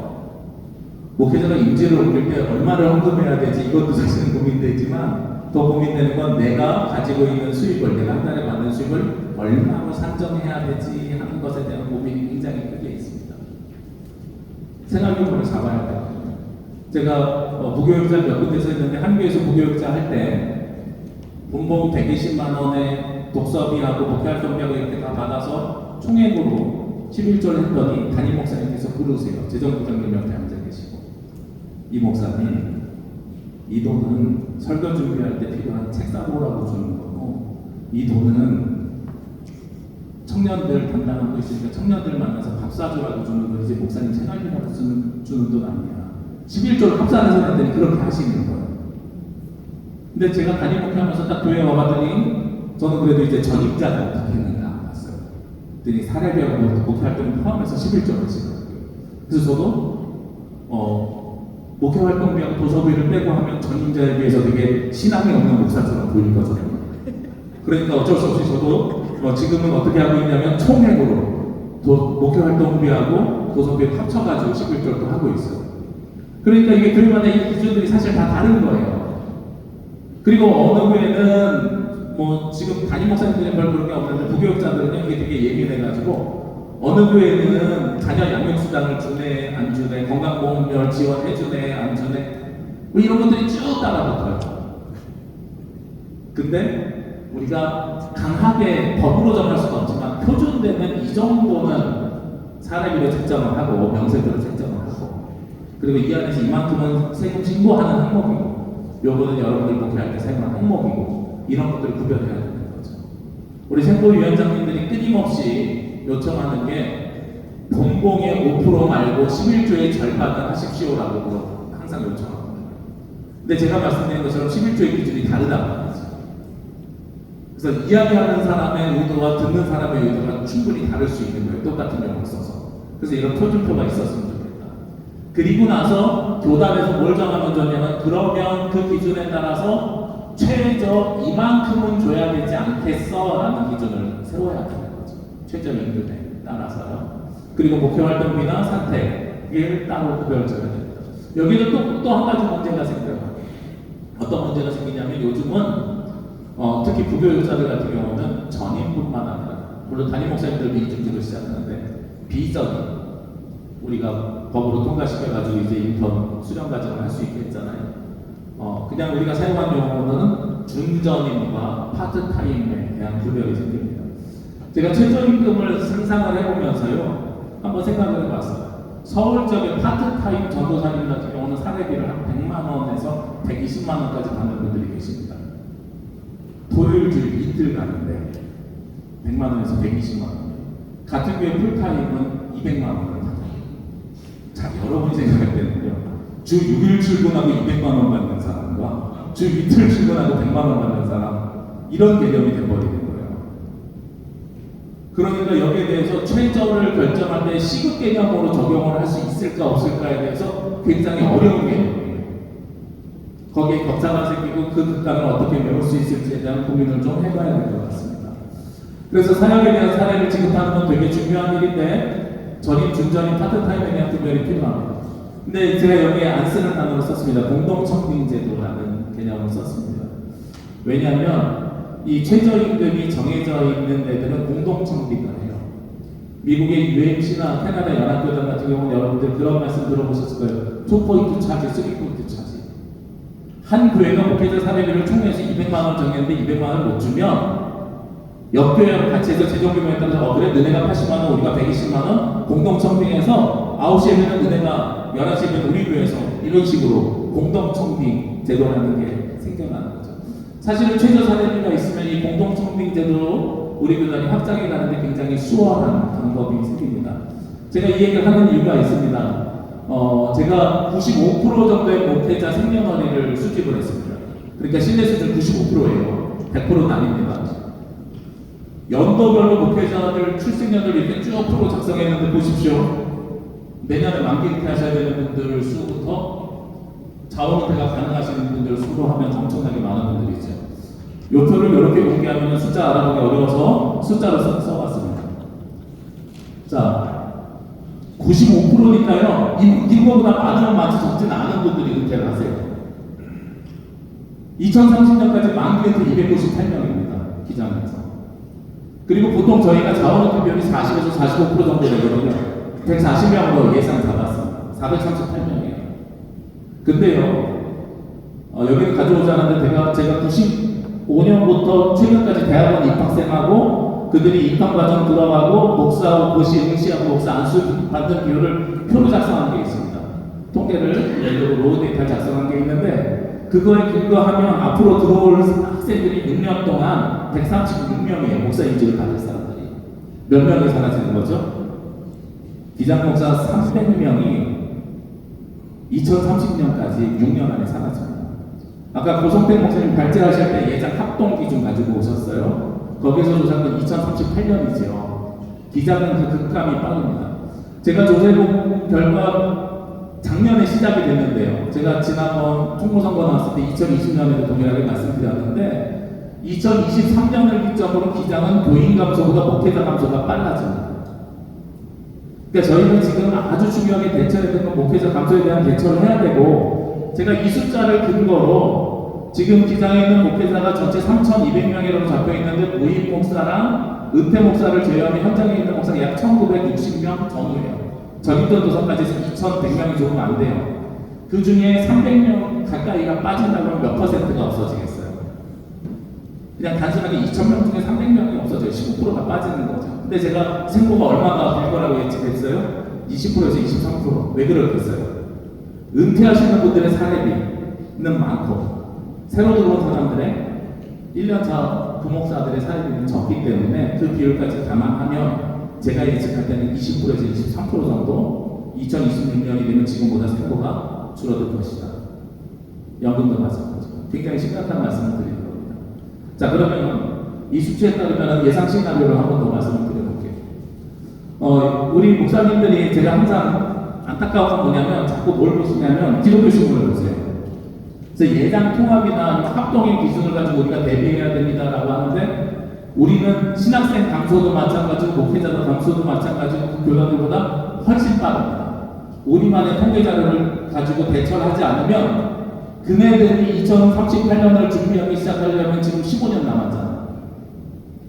C: 목회자가 임직을 옮길 때 얼마를 헌금해야 되지 이것도 사실은 고민되지만 더 고민되는 건 내가 가지고 있는 수입을, 내가 한 달에 받는 수입을 얼마로 산정해야 되지 하는 것에 대한 고민이 굉장히 크게 있습니다. 생활비용을 잡아야 돼요. 제가 부교육자 몇 군데서 했는데 한 교회에서 부교육자 할 때 본봉 120만 원에 독서비하고 목회활동비하고 이렇게 다 받아서 총액으로 11조를 했더니 담임 목사님께서 부르세요. 재정부장님 옆에 앉아 계시고, 이 목사님, 이 돈은 설교 준비할 때 필요한 책 사보라고 주는 거고, 이 돈은 청년들 담당하고 있으니까 청년들 만나서 밥 사주라고 주는 건 이제 목사님 생활비라고 주는 돈 아니야. 11조를 합사하는 사람들이 그렇게 하시는 거예요. 근데 제가 담임 목회하면서 딱 교회 와봤더니 저는 그래도 이제 전입자가 어떻게 했는가 안 봤어요. 그랬더니 사례비하고 목회활동 포함해서 11조를 하시더라고요. 그래서 저도 목회활동비하고 도서비를 빼고 하면 전임자에 비해서 되게 신앙이 없는 목사처럼 보일 거잖아요. 그러니까 어쩔 수 없이 저도 지금은 어떻게 하고 있냐면 총액으로 목회활동비하고 도서비 합쳐가지고 11조를 또 하고 있어요. 그러니까 이게 교회마다 이 기준들이 사실 다 다른 거예요. 그리고 어느 교회는 지금 담임 목사님들은 별 그런 게 없는데 부교육자들은 이게 되게 예민해가지고 어느 교회는 자녀 양육수당을 주네 안 주네, 건강보험료 지원해 주네 안 주네, 이런 것들이 쭉 따라붙어요. 근데 우리가 강하게 법으로 정할 수는 없지만 표준되는 이 정도는 사례비로 책정을 하고 명세표로 책정을 하고, 그리고 이 안에서 이만큼은 세금 신고하는 항목이고 요거는 여러분들 목회할 때 사용하는 항목이고, 이런 것들을 구별해야 되는 거죠. 우리 생보위원장님들이 끊임없이 요청하는 게 본공의 5% 말고 11조의 절반을 하십시오라고 항상 요청합니다. 근데 제가 말씀드린 것처럼 11조의 기준이 다르다는 거죠. 그래서 이야기하는 사람의 의도와 듣는 사람의 의도가 충분히 다를 수 있는 거예요. 똑같은 용어를 써서. 그래서 이런 표준표가 있었으면 좋겠다. 그리고 나서 교단에서 뭘 정하면 좋냐면, 그러면 그 기준에 따라서 최저 이만큼은 줘야 되지 않겠어 라는 기준을 세워야 되는 거죠. 최저 임금에 따라서요. 그리고 목회활동비나 사택을 따로 구별져야 됩니다. 여기는 또 한 가지 문제가 생겨요. 어떤 문제가 생기냐면, 요즘은 특히 부교육자들 같은 경우는 전임뿐만 아니라, 물론 담임 목사님들도 이중직을 시작하는데 비전임, 우리가 법으로 통과시켜가지고 이제 인턴 수련 과정을 할 수 있게 했잖아요. 그냥 우리가 사용한 용어는 중전임과 파트타임에 대한 구별이 생깁니다. 제가 최저임금을 상상을 해보면서요, 한번 생각을 해봤어요. 서울 지역의 파트타임 전도사님 같은 경우는 사례비를 한 100만 원에서 120만 원까지 받는 분들이 계십니다. 토요일 주일 이틀 가는데 100만 원에서 120만 원. 같은 교회 풀타임은 200만 원을 받아요. 자, 여러분이 생각할 때는요, 주 6일 출근하고 200만 원 받는 사람과 주 이틀 출근하고 100만 원 받는 사람, 이런 개념이 돼버리는 거예요. 그러니까 여기에 대해서 최저를 결정할 때 시급 개념으로 적용을 할 수 있을까 없을까에 대해서 굉장히 어려운 개념이에요. 거기에 격차가 생기고 그 극단을 어떻게 메울 수 있을지에 대한 고민을 좀 해봐야 될 것 같습니다. 그래서 사역에 대한 사례를 지급하는 건 되게 중요한 일인데, 전임, 중전임, 파트타임에 대한 구별이 필요합니다. 근데 제가 여기에 안 쓰는 단어를 썼습니다. 공동청빙제도라는 개념을 썼습니다. 왜냐하면 이 최저임금이 정해져 있는 데들은 공동청빙을 해요. 미국의 UMC나 캐나다 연합교단 같은 경우는 여러분들 그런 말씀 들어보셨을 거예요. 2포인트 차지, 3포인트 차지. 한 교회가 목회자 사례비를 총회에서 200만 원 정했는데 200만 원을 못 주면 옆교회랑 같이 해서 재정규모에 따라서 그래 너네가 80만 원 우리가 120만 원 공동청빙해서 9시에 되면 너네가 11시에 되면 우리 교회에서 이런 식으로 공동청빙 제도라는 게 생겨나는 거죠. 사실은 최저 사례비가 있으면 이 공동청빙 제도로 우리 교단이 확장해 가는데 굉장히 수월한 방법이 생깁니다. 제가 이 얘기를 하는 이유가 있습니다. 제가 95% 정도의 목회자 생년월일을 수집을 했습니다. 그러니까 신뢰 수준 95%예요. 100%는 아닙니다. 연도별로 목회자들 출생년을 이렇게 쭉 프로 작성했는데 보십시오. 내년에 만기 은퇴하셔야 되는 분들 수부터 자원 은퇴가 가능하시는 분들 수로 하면 엄청나게 많은 분들이죠. 요 표를 이렇게 공개하면 숫자 알아보기 어려워서 숫자로 써봤습니다. 자, 95%니까요. 이거보다 많으면 많지 적지는 않은 분들이 은퇴를 하세요. 2030년까지 만기 은퇴 298명입니다. 기장에서. 그리고 보통 저희가 자원은퇴 비율이 40에서 45% 정도 되거든요. 140명으로 예상 잡았습니다. 438명이에요. 근데요, 여기를 가져오지 않았는데 제가 95년부터 최근까지 대학원 입학생하고 그들이 입학과정 들어가고 목사하고 고시 응시하고 목사 안수 받는 비율을 표로 작성한 게 있습니다. 통계를 예를 로우 데이터 작성한 게 있는데, 그거에 근거하면 앞으로 들어올 학생들이 6년 동안 136명이에요. 목사 인직을 받을 사람들이. 몇 명이 사라지는 거죠? 기장 목사 300명이 2030년까지 6년 안에 사라집니다. 아까 고성택 목사님 발제하실 때 예장 합동 기준 가지고 오셨어요. 거기서 조사는 2038년이죠. 기장은 그 극감이 빠릅니다. 제가 조세복 결과 작년에 시작이 됐는데요. 제가 지난번 총무선거 나왔을 때 2020년에도 동일하게 말씀드렸는데 2023년을 기점으로 기장은 교인 감소보다 목회자 감소가 빨라집니다. 그러니까 저희는 지금 아주 중요하게 대처해야 되는 목회자 감소에 대한 대처를 해야 되고, 제가 이 숫자를 근거로 지금 기장에 있는 목회자가 전체 3,200명이라고 잡혀 있는데 무임 목사랑 은퇴 목사를 제외하면 현장에 있는 목사가 약 1,960명 전후예요. 전입도 도서까지 해서 2,100명이 조금 안 돼요. 그 중에 300명 가까이가 빠진다고 하면 몇 퍼센트가 없어지겠어요? 그냥 단순하게 2,000명 중에 300명이 없어져요. 15%가 빠지는 거죠. 근데 제가 생보가 얼마나 될 거라고 예측했어요? 20%에서 23%. 왜 그렇겠어요? 은퇴하시는 분들의 사례비는 많고, 새로 들어온 사람들의 1년차 부목사들의 사례비는 적기 때문에 그 비율까지 감안하면 제가 예측할 때는 20%에서 23% 정도 2026년이 되면 지금보다 생보가 줄어들 것이다. 연금도 마찬가지고 굉장히 심각한 말씀을 드리는 겁니다. 자, 그러면 이 수치에 따르면 예상 시나리오를 한 번 더 말씀을 드려볼게요. 우리 목사님들이 제가 항상 안타까운 건 뭐냐면 자꾸 뭘 보시냐면 기독교 신문을 보세요. 그래서 예장 통합이나 합동의 기준을 가지고 우리가 대비해야 됩니다라고 하는데, 우리는 신학생 감소도 마찬가지고 목회자도 감소도 마찬가지고 그 교단들보다 훨씬 빠릅니다. 우리만의 통계 자료를 가지고 대처를 하지 않으면 그네들이 2038년을 준비하기 시작하려면 지금 15년 남았잖아요.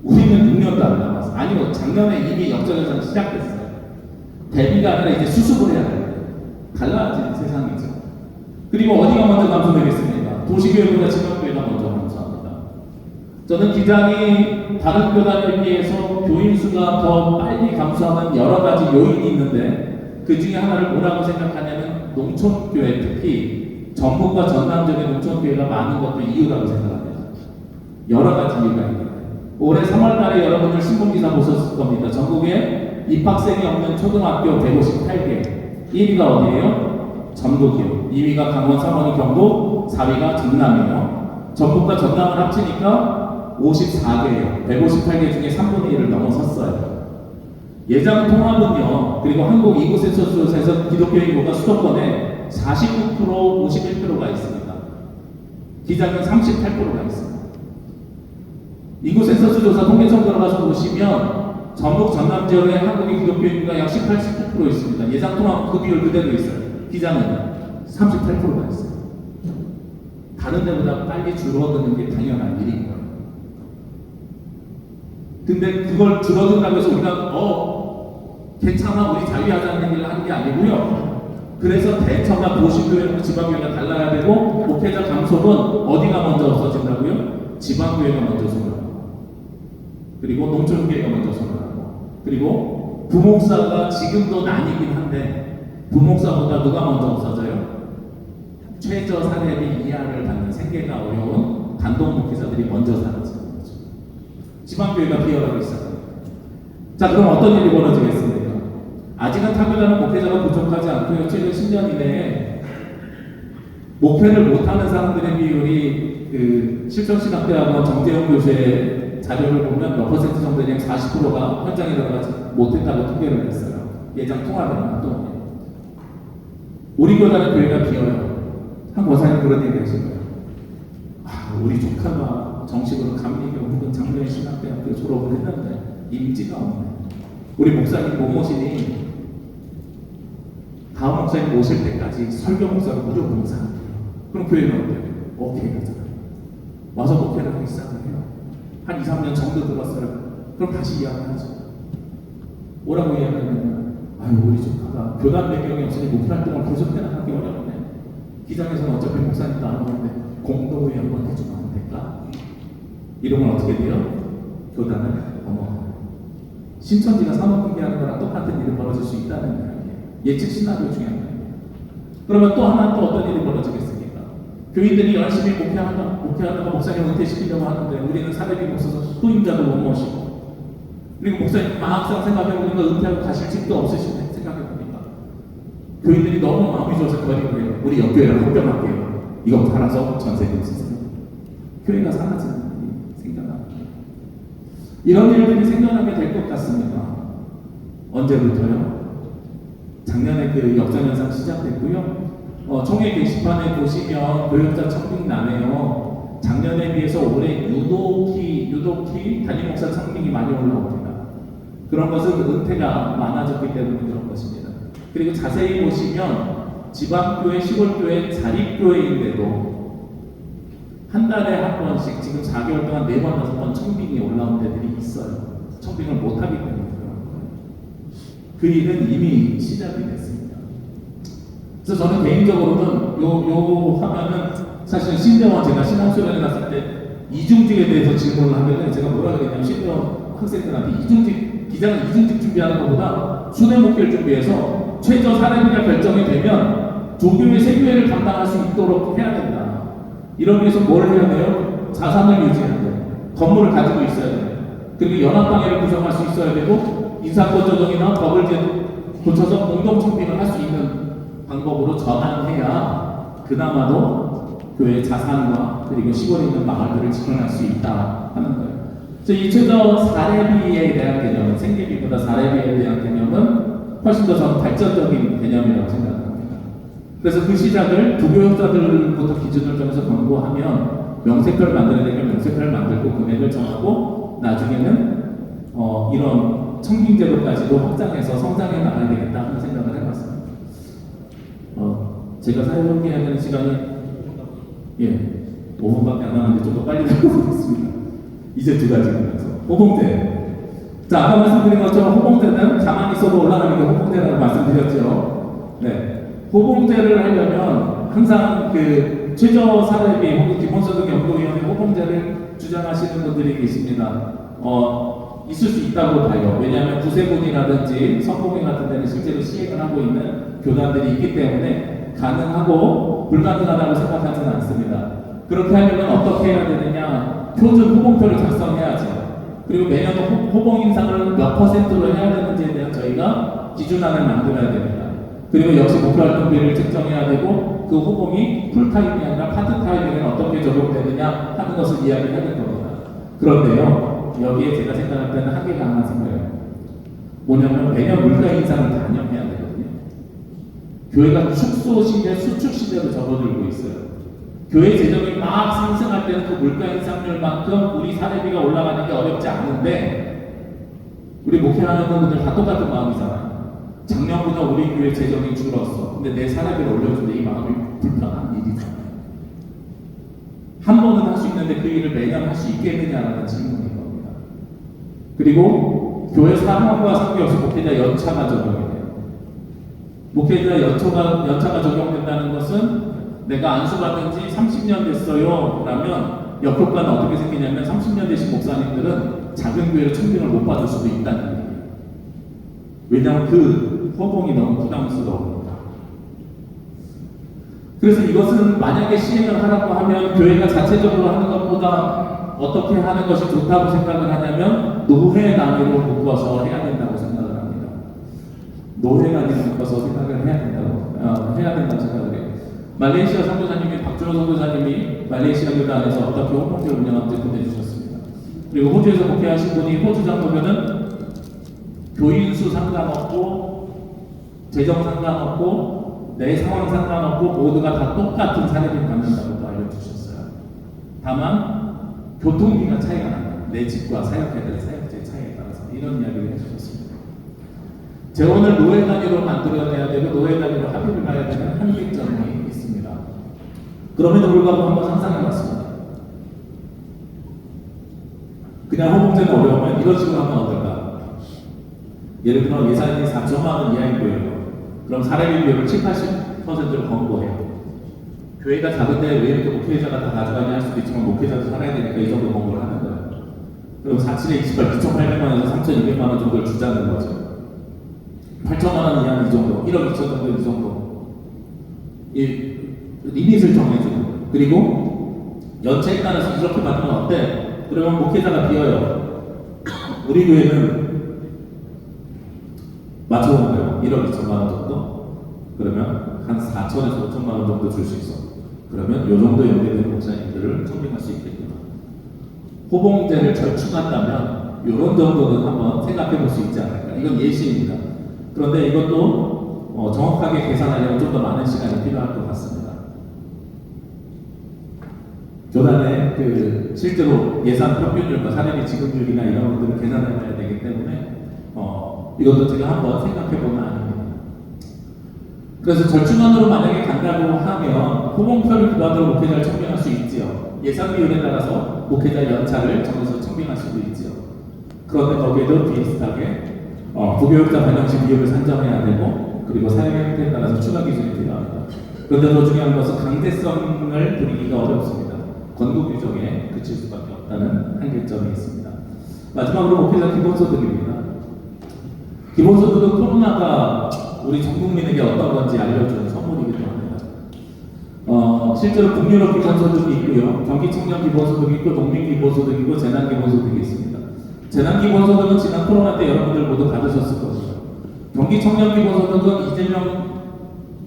C: 우리는 6년도 안 남았어요. 아니요, 작년에 이미 역전에서 시작됐어요. 대비가 아니라 이제 수습을 해야 돼요. 달라진 세상이죠. 그리고 어디가 먼저 감소되겠습니까? 도시교회보다 지방교회가 먼저 감소합니다. 저는 기장이 다른 교단에 비해서 교인 수가 더 빨리 감소하는 여러 가지 요인이 있는데, 그 중에 하나를 뭐라고 생각하냐면 농촌교회, 특히 전북과 전남 지역의 농촌교회가 많은 것도 이유라고 생각합니다. 여러 가지 이유가 있는데, 올해 3월달에 여러분들 신문기사 보셨을 겁니다. 전국에 입학생이 없는 초등학교 158개. 1위가 어디예요? 전북이요. 2위가 강원, 3원이 경북, 4위가 전남이요. 전북과 전남을 합치니까 54개예요. 158개 중에 3분의 1을 넘어섰어요. 예장 통합은요, 그리고 한국 이곳에서 조사에서 기독교 인구가 수도권에 49%, 51%가 있습니다. 기장은 38%가 있습니다. 인구 센서스 조사 통계청 들어가서 보시면 전북 전남 지역에 한국의 기독교 인구가 약 18, 19% 있습니다. 예장 통합 그 비율 그대로 있어요. 기장은 38%가 있어요. 다른 데보다 빨리 줄어드는 게 당연한 일인 거예요. 근데 그걸 줄어든다고 해서 우리가 괜찮아 우리 자유하자는 얘기를 하는 게 아니고요. 그래서 대처가 도시교회랑 지방교회가 달라야 되고, 목회자 감소는 어디가 먼저 없어진다고요? 지방교회가 먼저 손을 하고, 그리고 농촌교회가 먼저 손을 하고, 그리고 부목사가 지금도 나뉘긴 한데 부목사보다 누가 먼저 없어져요? 최저 사례비 이하를 받는 생계가 어려운 단독 목회자들이 먼저 사라지는 거죠. 지방교회가 비어가기 시작합니다. 자, 그럼 어떤 일이 벌어지겠습니까? 아직은 타교자는 목회자가 부족하지 않고요. 최근 10년 이내에 목회를 못하는 사람들의 비율이 그 실천신학대학원 정재영 교수의 자료를 보면 몇 퍼센트 정도 되냐면 40%가 현장에 들어가지 못했다고 통계를 했어요. 예장 통합이나 또 우리 교단의 교회가 비어요. 한 권사님 그런 얘기 하신 거예요. 우리 조카가 정식으로 감리교 혹은 장로의 신학대학교 졸업을 했는데 임지가 없네. 우리 목사님 못 모시니 다음 목사님 오실 때까지 설교 목사로 무료 봉사한대요. 그럼 교회는 어때요? 오케이 하잖아요. 와서 목회를 하기 시작을 해요. 한 2, 3년 정도 들었어요. 그럼 다시 이야기하죠. 뭐라고 이야기하냐면, 우리 조카가 교단 배경이 없으니 목회 활동을 계속 해나가기 어렵네. 기장에서는 어차피 목사님도 안 오는데 공동회 한번 해주면 안 될까? 이러면 어떻게 돼요? 교단을 넘어가요. 신천지가 산업분계하는 거랑 똑같은 일이 벌어질 수 있다는 이야기예요. 예측 시나리오 중에 하나예요. 그러면 또 하나 또 어떤 일이 벌어지겠습니까? 교인들이 열심히 목회하다가 목사님 은퇴시키려고 하는데 우리는 사례비가 없어서 후임자도 못 모시고, 그리고 목사님 막상 생각해보니까 은퇴하고 가실 집도 없으시네. 생각해보니까 교인들이 너무 마음이 좋아서 버리고 그래요. 우리 옆교회랑 합병할게요. 이거 팔아서 전세금 쓰세요. 교회가 사라지는 일이 생겨납니다. 이런 일들이 생겨나게 될 것 같습니다. 언제부터요? 작년에 그 역전현상 시작됐고요. 총회 게시판에 보시면 교역자 청빙 나네요. 작년에 비해서 올해 유독히 담임 목사 청빙이 많이 올라옵니다. 그런 것은 은퇴가 많아졌기 때문에 그런 것입니다. 그리고 자세히 보시면 지방교회, 시골교회, 자립교회인데도 한 달에 한 번씩 지금 4개월 동안 4번, 5번 청빙이 올라온 데들이 있어요. 청빙을 못하기 때문에 그런 거예요. 그 일은 이미 시작이 됐습니다. 그래서 저는 개인적으로는 요 화면은 사실 신대원 제가 신앙수련회 갔을 때 이중직에 대해서 질문을 하면은 제가 뭐라 그랬냐면 신대원 학생들한테 기자는 이중직 준비하는 것보다 순회 목회를 준비해서 최저 사례비가 결정이 되면 조교회, 세교회를 감당할 수 있도록 해야 된다. 이러기 위해서 뭘 해야 돼요? 자산을 유지해야 돼요. 건물을 가지고 있어야 돼요. 그리고 연합방해를 구성할 수 있어야 되고 인사권 조정이나 법을 고쳐서 공동청빙을 할 수 있는 방법으로 전환해야 그나마도 교회의 자산과 그리고 시골에 있는 마을들을 지켜낼 수 있다 하는 거예요. 그래서 이 최저 사례비에 대한 개념은 생계비보다 사례비에 대한 개념은 훨씬 더 저는 발전적인 개념이라고 생각합니다. 그래서 그 시작을 부교역자들부터 기준을 정해서 권고하면 명세표를 만들어야 되면 명세표를 만들고 금액을 정하고 나중에는 이런 청빙제도까지도 확장해서 성장해 나가야 되겠다 하는 생각을 해봤습니다. 제가 사용해야 되는 시간이 5분밖에 안 남았는데 좀 더 빨리 해보겠습니다. 이제 2가지면서 호봉제. 자, 아까 말씀드린 것처럼 호봉제는 가만히 있어도 올라가는 게 호봉제라고 말씀드렸죠. 네. 호봉제를 하려면 항상 그 최저 사례비 혹은 기본소득 연구위원회 호봉제를 주장하시는 분들이 계십니다. 있을 수 있다고 봐요. 왜냐하면 구세군이라든지 성공회 같은 데는 실제로 시행을 하고 있는 교단들이 있기 때문에 가능하고 불가능하다고 생각하지는 않습니다. 그렇게 하려면 어떻게 해야 되느냐? 표준 호봉표를 작성해야죠. 그리고 매년 호봉 인상을 몇 %로 해야 되는지에 대한 저희가 기준안을 만들어야 됩니다. 그리고 역시 목표활동비를 책정해야 되고 그 호봉이 풀타임이 아니라 파트타임에는 어떻게 적용되느냐 하는 것을 이야기해야 될 겁니다. 그런데요, 여기에 제가 생각할 때는 한계가 하나 생겨요. 뭐냐면 매년 물가 인상을 단념해야 되거든요. 교회가 축소 시대, 수축 시대로 접어들고 있어요. 교회 재정이 막 상승할 때는 그 물가 인상률만큼 우리 사례비가 올라가는 게 어렵지 않은데 우리 목회하는 분들 다 똑같은 마음이잖아요. 작년보다 우리 교회 재정이 줄었어. 근데 내 사례비를 올려주는데 이 마음이 불편한 일이잖아요. 한 번은 할 수 있는데 그 일을 매년 할 수 있겠느냐라는 질문인 겁니다. 그리고 교회 상황과 상관없이 목회자 연차가 적용이 돼요. 목회자 연차가 적용된다는 것은 내가 안수받은 지 30년 됐어요. 그러면 역효과는 어떻게 생기냐면 30년 되신 목사님들은 작은 교회로 청빙을 못 받을 수도 있다는 얘기예요. 왜냐하면 그 호봉이 너무 부담스러우니까. 그래서 이것은 만약에 시행을 하라고 하면 교회가 자체적으로 하는 것보다 어떻게 하는 것이 좋다고 생각을 하냐면 노회 단위로 묶어서 해야 된다고 생각을 합니다. 노회 단위로 묶어서 생각을 해야 된다고 생각을 해요. 말레이시아 선교사님이 박준호 선교사님이 말레이시아 교단에서 어떻게 호봉제를 운영하는지 보내주셨습니다. 그리고 호주에서 목회하신 분이 호주 장로교는 교인 수 상관없고 재정 상관없고 내 상황 상관없고 모두가 다 똑같은 사례비를 받는다고 알려주셨어요. 다만 교통비가 차이가 납니다. 내 집과 사역해야 될 사역자의 차이에 따라서 이런 이야기를 해주셨습니다. 재원을 노예 단위로 만들어내야 되고 노예 단위로 합의를 봐야 되는 한계점이 있습니다. 그럼에도 불구하고 한번 상상해봤습니다. 그냥 호봉제는 어려우면 이런 식으로 하면 어떨까? 예를 들어 예산이 4천만 원 이하인 거예요. 그럼 사례비 비율을 70~80%로 권고해요. 교회가 작은데 왜 이렇게 목회자가 다 가져가냐 할 수도 있지만 목회자도 살아야 되니까 이 정도 권고를 하는 거예요. 그럼 4~7에 28, 2,800만 원에서 3,200만 원 정도를 주자는 거죠. 8천만 원 이하는 이 정도, 1억 2천 정도 이 정도. 이 리밋을 정해주는 거예요. 그리고 연체에 따라서 이렇게 받으면 어때? 그러면 목회자가 비어요. 우리 교회는 맞춰보는 거예요. 1억 2천만 원 정도? 그러면 한 4천에서 5천만 원 정도 줄 수 있어. 그러면 요 정도 연계된 목사님들을 청빙할 수 있겠구나. 호봉제를 절충한다면 이런 정도는 한번 생각해 볼 수 있지 않을까. 이건 예시입니다. 그런데 이것도 정확하게 계산하려면 좀 더 많은 시간이 필요할 것 같습니다. 교단의 그 실제로 예산 평균율과 사례비 지급률이나 이런 것들을 계산해봐야 되기 때문에 이것도 제가 한번 생각해보는 아닙니다. 그래서 절충안으로 만약에 간다고 하면 호봉표를 기반으로 목회자를 청빙할 수 있지요. 예산 비율에 따라서 목회자 연차를 정해서 청빙할 수도 있지요. 그런데 거기에도 비슷하게 부교육자 반영시 비율을 산정해야 되고 그리고 사용의 형태에 따라서 추가 기준이 필요합니다. 그런데 더 중요한 것은 강제성을 부리기가 어렵습니다. 권고 규정에 그칠 수밖에 없다는 한계점이 있습니다. 마지막으로 목회자 기본소득입니다. 기본소득은 코로나가 우리 전 국민에게 어떤 건지 알려주는 선물이기도 합니다. 실제로 북유럽 기본소득이 있고요, 경기청년 기본소득이 있고, 농민기본소득이 있고, 재난기본소득이 있습니다. 재난기본소득은 지난 코로나 때 여러분들 모두 받으셨을 겁니다. 경기청년 기본소득은 이재명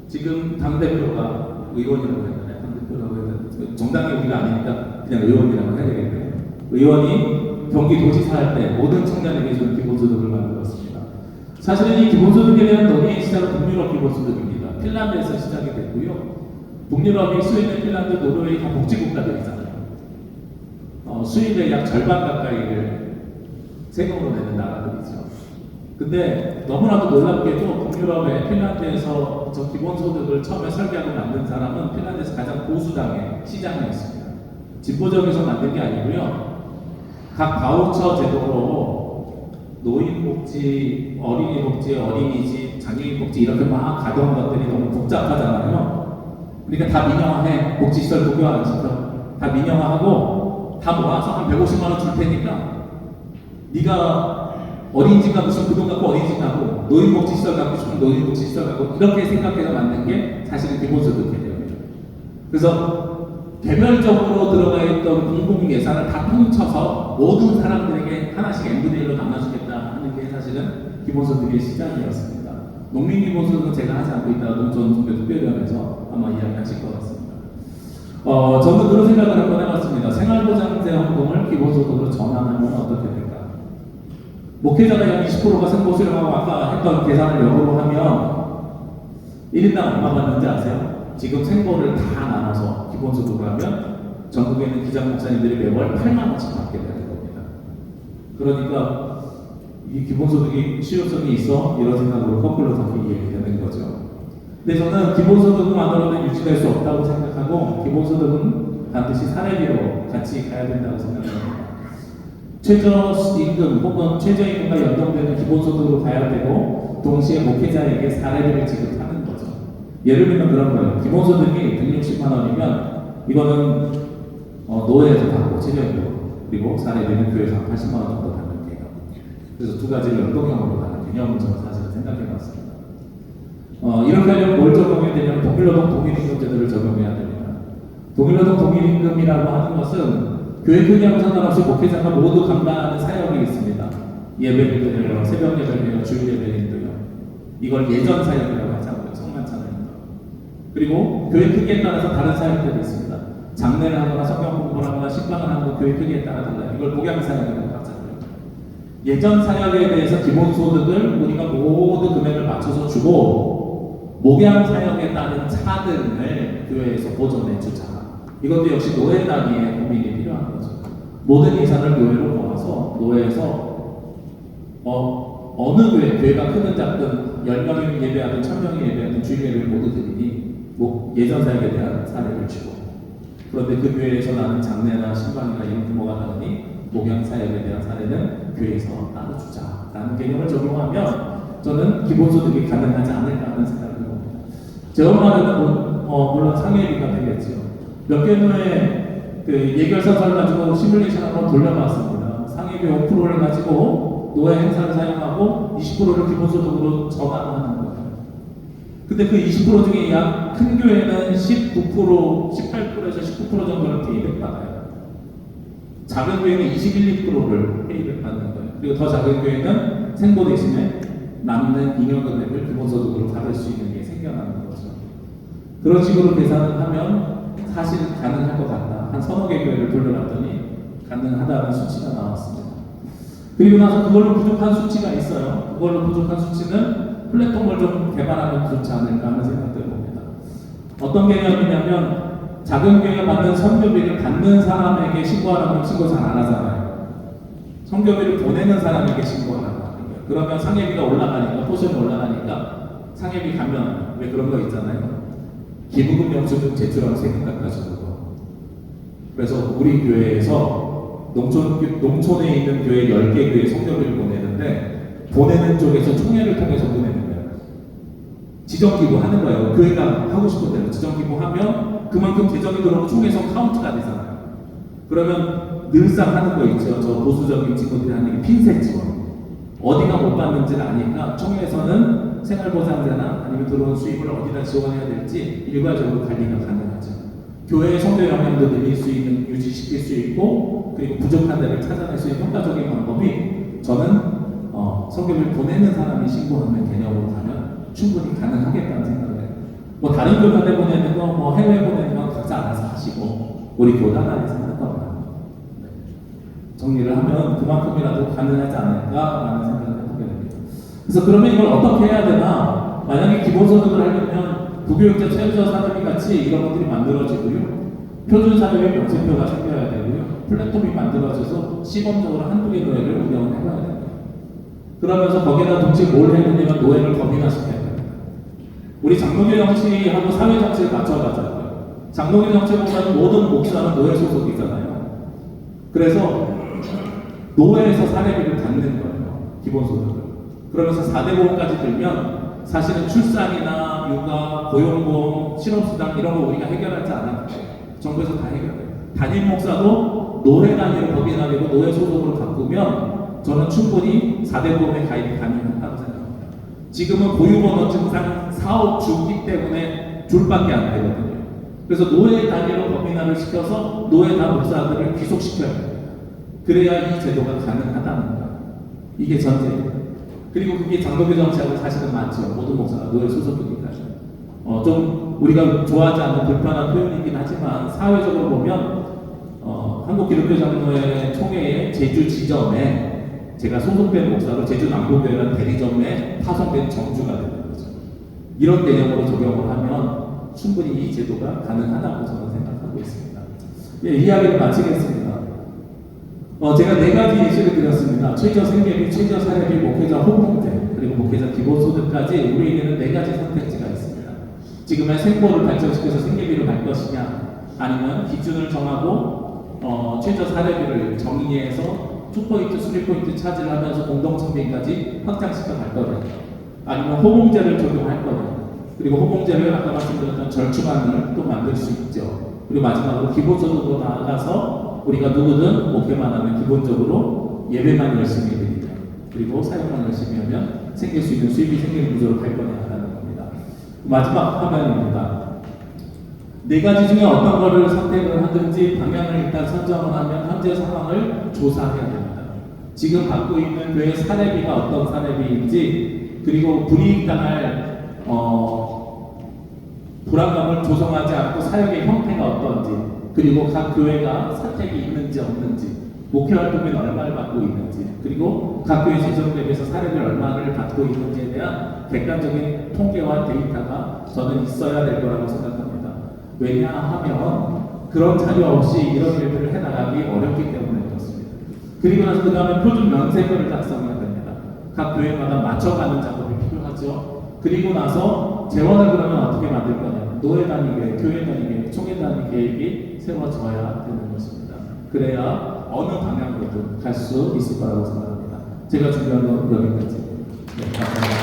C: 지금 당대표가 의원이라고 했나요? 당대표라고 했나요? 정당이 우리가 아니니까 그냥 의원이라고 해야 되겠네요. 의원이 경기도지사 할 때 모든 청년에게 주는 기본소득을 만들었습니다. 사실은 이 기본소득에 대한 논의의 시작은 북유럽 기본소득입니다. 핀란드에서 시작이 됐고요. 북유럽이 스웨덴, 핀란드, 노르웨이 다 복지국가들이잖아요. 수입의 약 절반 가까이를 세금으로 내는 나라들이죠. 근데 너무나도 놀랍게도 북유럽의 핀란드에서 저 기본소득을 처음에 설계하고 만든 사람은 핀란드에서 가장 보수당의 시장이었습니다. 진보적에서 만든 게 아니고요. 각 바우처 제도로 노인복지, 어린이복지, 어린이집, 장애인복지 이렇게 막 가져온 것들이 너무 복잡하잖아요. 그러니까 다 민영화해. 복지시설 국유화 안 시켜. 다 민영화하고 다 모아서 한 150만 원 줄 테니까 네가 어린이집 가고 싶으면 그 돈 갖고 어린이집 가고 노인복지시설 가고 싶으면 노인복지시설 가고 이렇게 생각해서 만든 게 사실은 기본소득 개념이에요. 그래서 개별적으로 들어가 있던 공공 예산을 다 통쳐서 모든 사람들에게 하나씩 n분의 1로 나눠주겠다 하는 게 사실은 기본소득의 시작이었습니다. 농민기본소득은 제가 하지 않고 있다가 농촌 특별위원회에서 아마 이야기하실 것 같습니다. 저는 그런 생각을 한번 해봤습니다. 생활보장제 헌금을 기본소득으로 전환하면 어떻게 될까? 목회자가 약 20%가 생보 수령하고 아까 했던 계산을 역으로 하면 1인당 얼마 받는지 아세요? 지금 생보를 다 나눠서 기본소득을 하면 전국에 있는 기장 목사님들이 매월 8만 원씩 받게 되는 겁니다. 그러니까 이 기본소득이 실효성이 있어 이런 생각으로 거꾸로 더 이해되는 거죠. 근데 저는 기본소득만으로는 유지될 수 없다고 생각하고 기본소득은 반드시 사례비로 같이 가야 된다고 생각합니다. 최저임금 혹은 최저임금과 연동되는 기본소득으로 가야 되고 동시에 목회자에게 사례비를 지급하는 거죠. 예를 들면 그런 거예요. 기본소득이 160만 원이면 이거는 노예에서 받고 최저임금 그리고 사례비는 교회에서 80만 원 정도 받는 개념. 그래서 두 가지를 연동형으로 가는 개념을 저는 사실 생각해봤습니다. 이렇게 하려면 뭘 적용해야 되냐면 동일노동 동일임금제도를 적용해야 됩니다. 동일노동 동일임금이라고 하는 것은 교회 크기하고 상관없이 목회자가 모두 감당하는 사역이 있습니다. 예배인도요, 새벽 예배인도요, 주일 예배인도요. 이걸 예전 사역이라고 하자고요. 성만찬을. 그리고 교회 크기에 따라서 다른 사역들이 있습니다. 장례를 하거나 성경 공부를 하거나 식방을 하고 교회 크기에 따라 달라요. 이걸 목양 사역이라고 하자고요. 예전 사역에 대해서 기본소득을 우리가 모두 금액을 맞춰서 주고 목양 사역에 따른 차등을 교회에서 보존해 주자. 이것도 역시 노예 단위의 고민이 필요한 거죠. 모든 예산을 노예로 모아서 노예에서 어느 교회가 크든 작든 10명이 예배하든 1000명이 예배하든 주일 예배를 모두 드리니 예전 사역에 대한 사례를 주고 그런데 그 교회에서 나는 장례나 신방이나 이런 규모가 다르니 목양 사역에 대한 사례는 교회에서 따로 주자라는 개념을 적용하면 저는 기본소득이 가능하지 않을까 하는 생각을 해봅니다. 제 엄마는 물론 상해비가 되겠죠. 몇 개의 그 예결사설을 가지고 시뮬레이션을 한번 돌려봤습니다. 상해비 5%를 가지고 노예 행사를 사용하고 20%를 기본소득으로 전환하는 거예요. 근데 그 20% 중에 약 큰 교회는 19%, 18%에서 19% 정도를 페이백 받아요. 작은 교회는 21%를 페이백 받는 거예요. 그리고 더 작은 교회는 생보 대신에 남는 잉여금액을 기본소득으로 받을 수 있는 게 생겨나는 거죠. 그런 식으로 계산을 하면 사실 가능할 것 같다. 한 서너 개 교회를 돌려봤더니 가능하다는 수치가 나왔습니다. 그리고 나서 그걸로 부족한 수치가 있어요. 그걸로 부족한 수치는 플랫폼을 좀 개발하면 좋지 않을까 하는 생각도 해봅니다. 어떤 개념이냐면 작은 교회가 받는 선교비를 받는 사람에게 신고하라면 신고 잘 안 하잖아요. 선교비를 보내는 사람에게 신고하라고 하는 거예요. 그러면 상해비가 올라가니까, 포션이 올라가니까 상해비 가면 왜 그런 거 있잖아요. 기부금 영수증 제출하고 세금 깎아주는 거. 그래서 우리 교회에서 농촌에 있는 교회 10개 교회 선교비를 보내는데 보내는 쪽에서 총회를 통해서 보내는 거예요. 지정기부 하는 거예요. 교회가 하고 싶은 대로 지정기부 하면 그만큼 재정이 들어오고 총회에서 카운트가 되잖아요. 그러면 늘상 하는 거 있죠. 저 보수적인 친구들이 하는 게 핀셋 지원. 어디가 못 받는지를 아니까 총회에서는 생활보장제나 아니면 들어온 수입을 어디다 지원해야 될지 일괄적으로 관리가 가능하죠. 교회의 선교 영향도 늘릴 수 있는, 유지시킬 수 있고, 그리고 부족한 데를 찾아낼 수 있는 효과적인 방법이 저는 선교를 보내는 사람이 신고하는 개념으로 가면 충분히 가능하겠다는 생각을 해요. 뭐 다른 교단에 보내는 거, 뭐 해외 보내는 건 각자 알아서 하시고 우리 교단 안에서 하는 겁니다. 네. 정리를 하면 그만큼이라도 가능하지 않을까라는 생각을 해보게 됩니다. 그래서 그러면 이걸 어떻게 해야 되나? 만약에 기본소득을 하려면 부교육자 최저 사례비 같이 이런 것들이 만들어지고요. 표준사례비 명세표가 생겨야 되고요. 플랫폼이 만들어져서 시범적으로 한두 개 노예를 운영을 해봐야 됩니다. 그러면서 거기에다 동시에 뭘 해야 되냐면 노예를 범인화시켜야 됩니다. 우리 장로교 정치하고 사회 정치를 맞춰가자고요. 장로교 정치보다는 모든 목사는 노예 소속이잖아요. 그래서 노예에서 사례비를 받는 거예요. 기본소득을. 그러면서 4대 보험까지 들면 사실은 출산이나 육아, 고용보험, 실업수당 이런 거 우리가 해결하지 않아요. 정부에서 다 해결해요. 단임 목사도 노예 단위로 법인화되고 노예 소속으로 바꾸면 저는 충분히 4대 보험에 가입이 가능하다고 생각합니다. 지금은 고유번호 증상 사업 주기 때문에 줄밖에 안 되거든요. 그래서 노예 단위로 법인화를 시켜서 노예단 목사들을 귀속시켜야 됩니다. 그래야 이 제도가 가능하다는 거예요. 이게 전제예요. 그리고 그게 장로교 정치하고 사실은 맞죠. 모든 목사가 노예 소속이니까요. 좀 우리가 좋아하지 않는 불편한 표현이긴 하지만 사회적으로 보면 한국기독교장로회 총회의 제주 지점에 제가 소속된 목사로 제주 남부교회라는 대리점에 파송된 정주가 되는 거죠. 이런 개념으로 적용을 하면 충분히 이 제도가 가능하다고 저는 생각하고 있습니다. 예, 이야기를 마치겠습니다. 제가 4가지 예시를 드렸습니다. 최저 생계비, 최저 사례비, 목회자 호봉제, 그리고 목회자 기본소득까지 우리에게는 4가지 선택지가 있습니다. 지금의 생보를 발전시켜서 생계비를 갈 것이냐, 아니면 기준을 정하고 최저 사례비를 정의해서 2포인트, 3포인트 차지를 하면서 공동청비까지 확장시켜 갈 거냐, 아니면 호봉제를 적용할 거냐. 그리고 호봉제를 아까 말씀드렸던 절충안을 또 만들 수 있죠. 그리고 마지막으로 기본소득으로 나아가서 우리가 누구든 목회만 하면 기본적으로 예배만 열심히 드리면, 그리고 사역만 열심히 하면 생길 수 있는 수입이 생기는 구조로 갈 거냐라는 겁니다. 마지막 화면입니다. 4가지 중에 어떤 거를 선택을 하든지 방향을 일단 선정을 하면 현재 상황을 조사해야 됩니다. 지금 갖고 있는 교회 사례비가 어떤 사례비인지, 그리고 불이익당할 불안감을 조성하지 않고 사역의 형태가 어떤지, 그리고 각 교회가 사택이 있는지 없는지, 목회활동비는 얼마를 받고 있는지, 그리고 각 교회 재정 대비해서 사례비 얼마를 받고 있는지에 대한 객관적인 통계와 데이터가 저는 있어야 될 거라고 생각합니다. 왜냐하면 그런 자료 없이 이런 일들을 해나가기 어렵기 때문에 그렇습니다. 그리고 나서 그 다음에 표준 면세표를 작성해야 됩니다. 각 교회마다 맞춰가는 작업이 필요하죠. 그리고 나서 재원을 그러면 어떻게 만들 거냐. 노예 단위 계획, 교회 단위 계획, 총회 단위 계획이 세워져야 되는 것입니다. 그래야 어느 방향으로든 갈 수 있을 거라고 생각합니다. 제가 준비한 건 여기까지. 네, 감사합니다.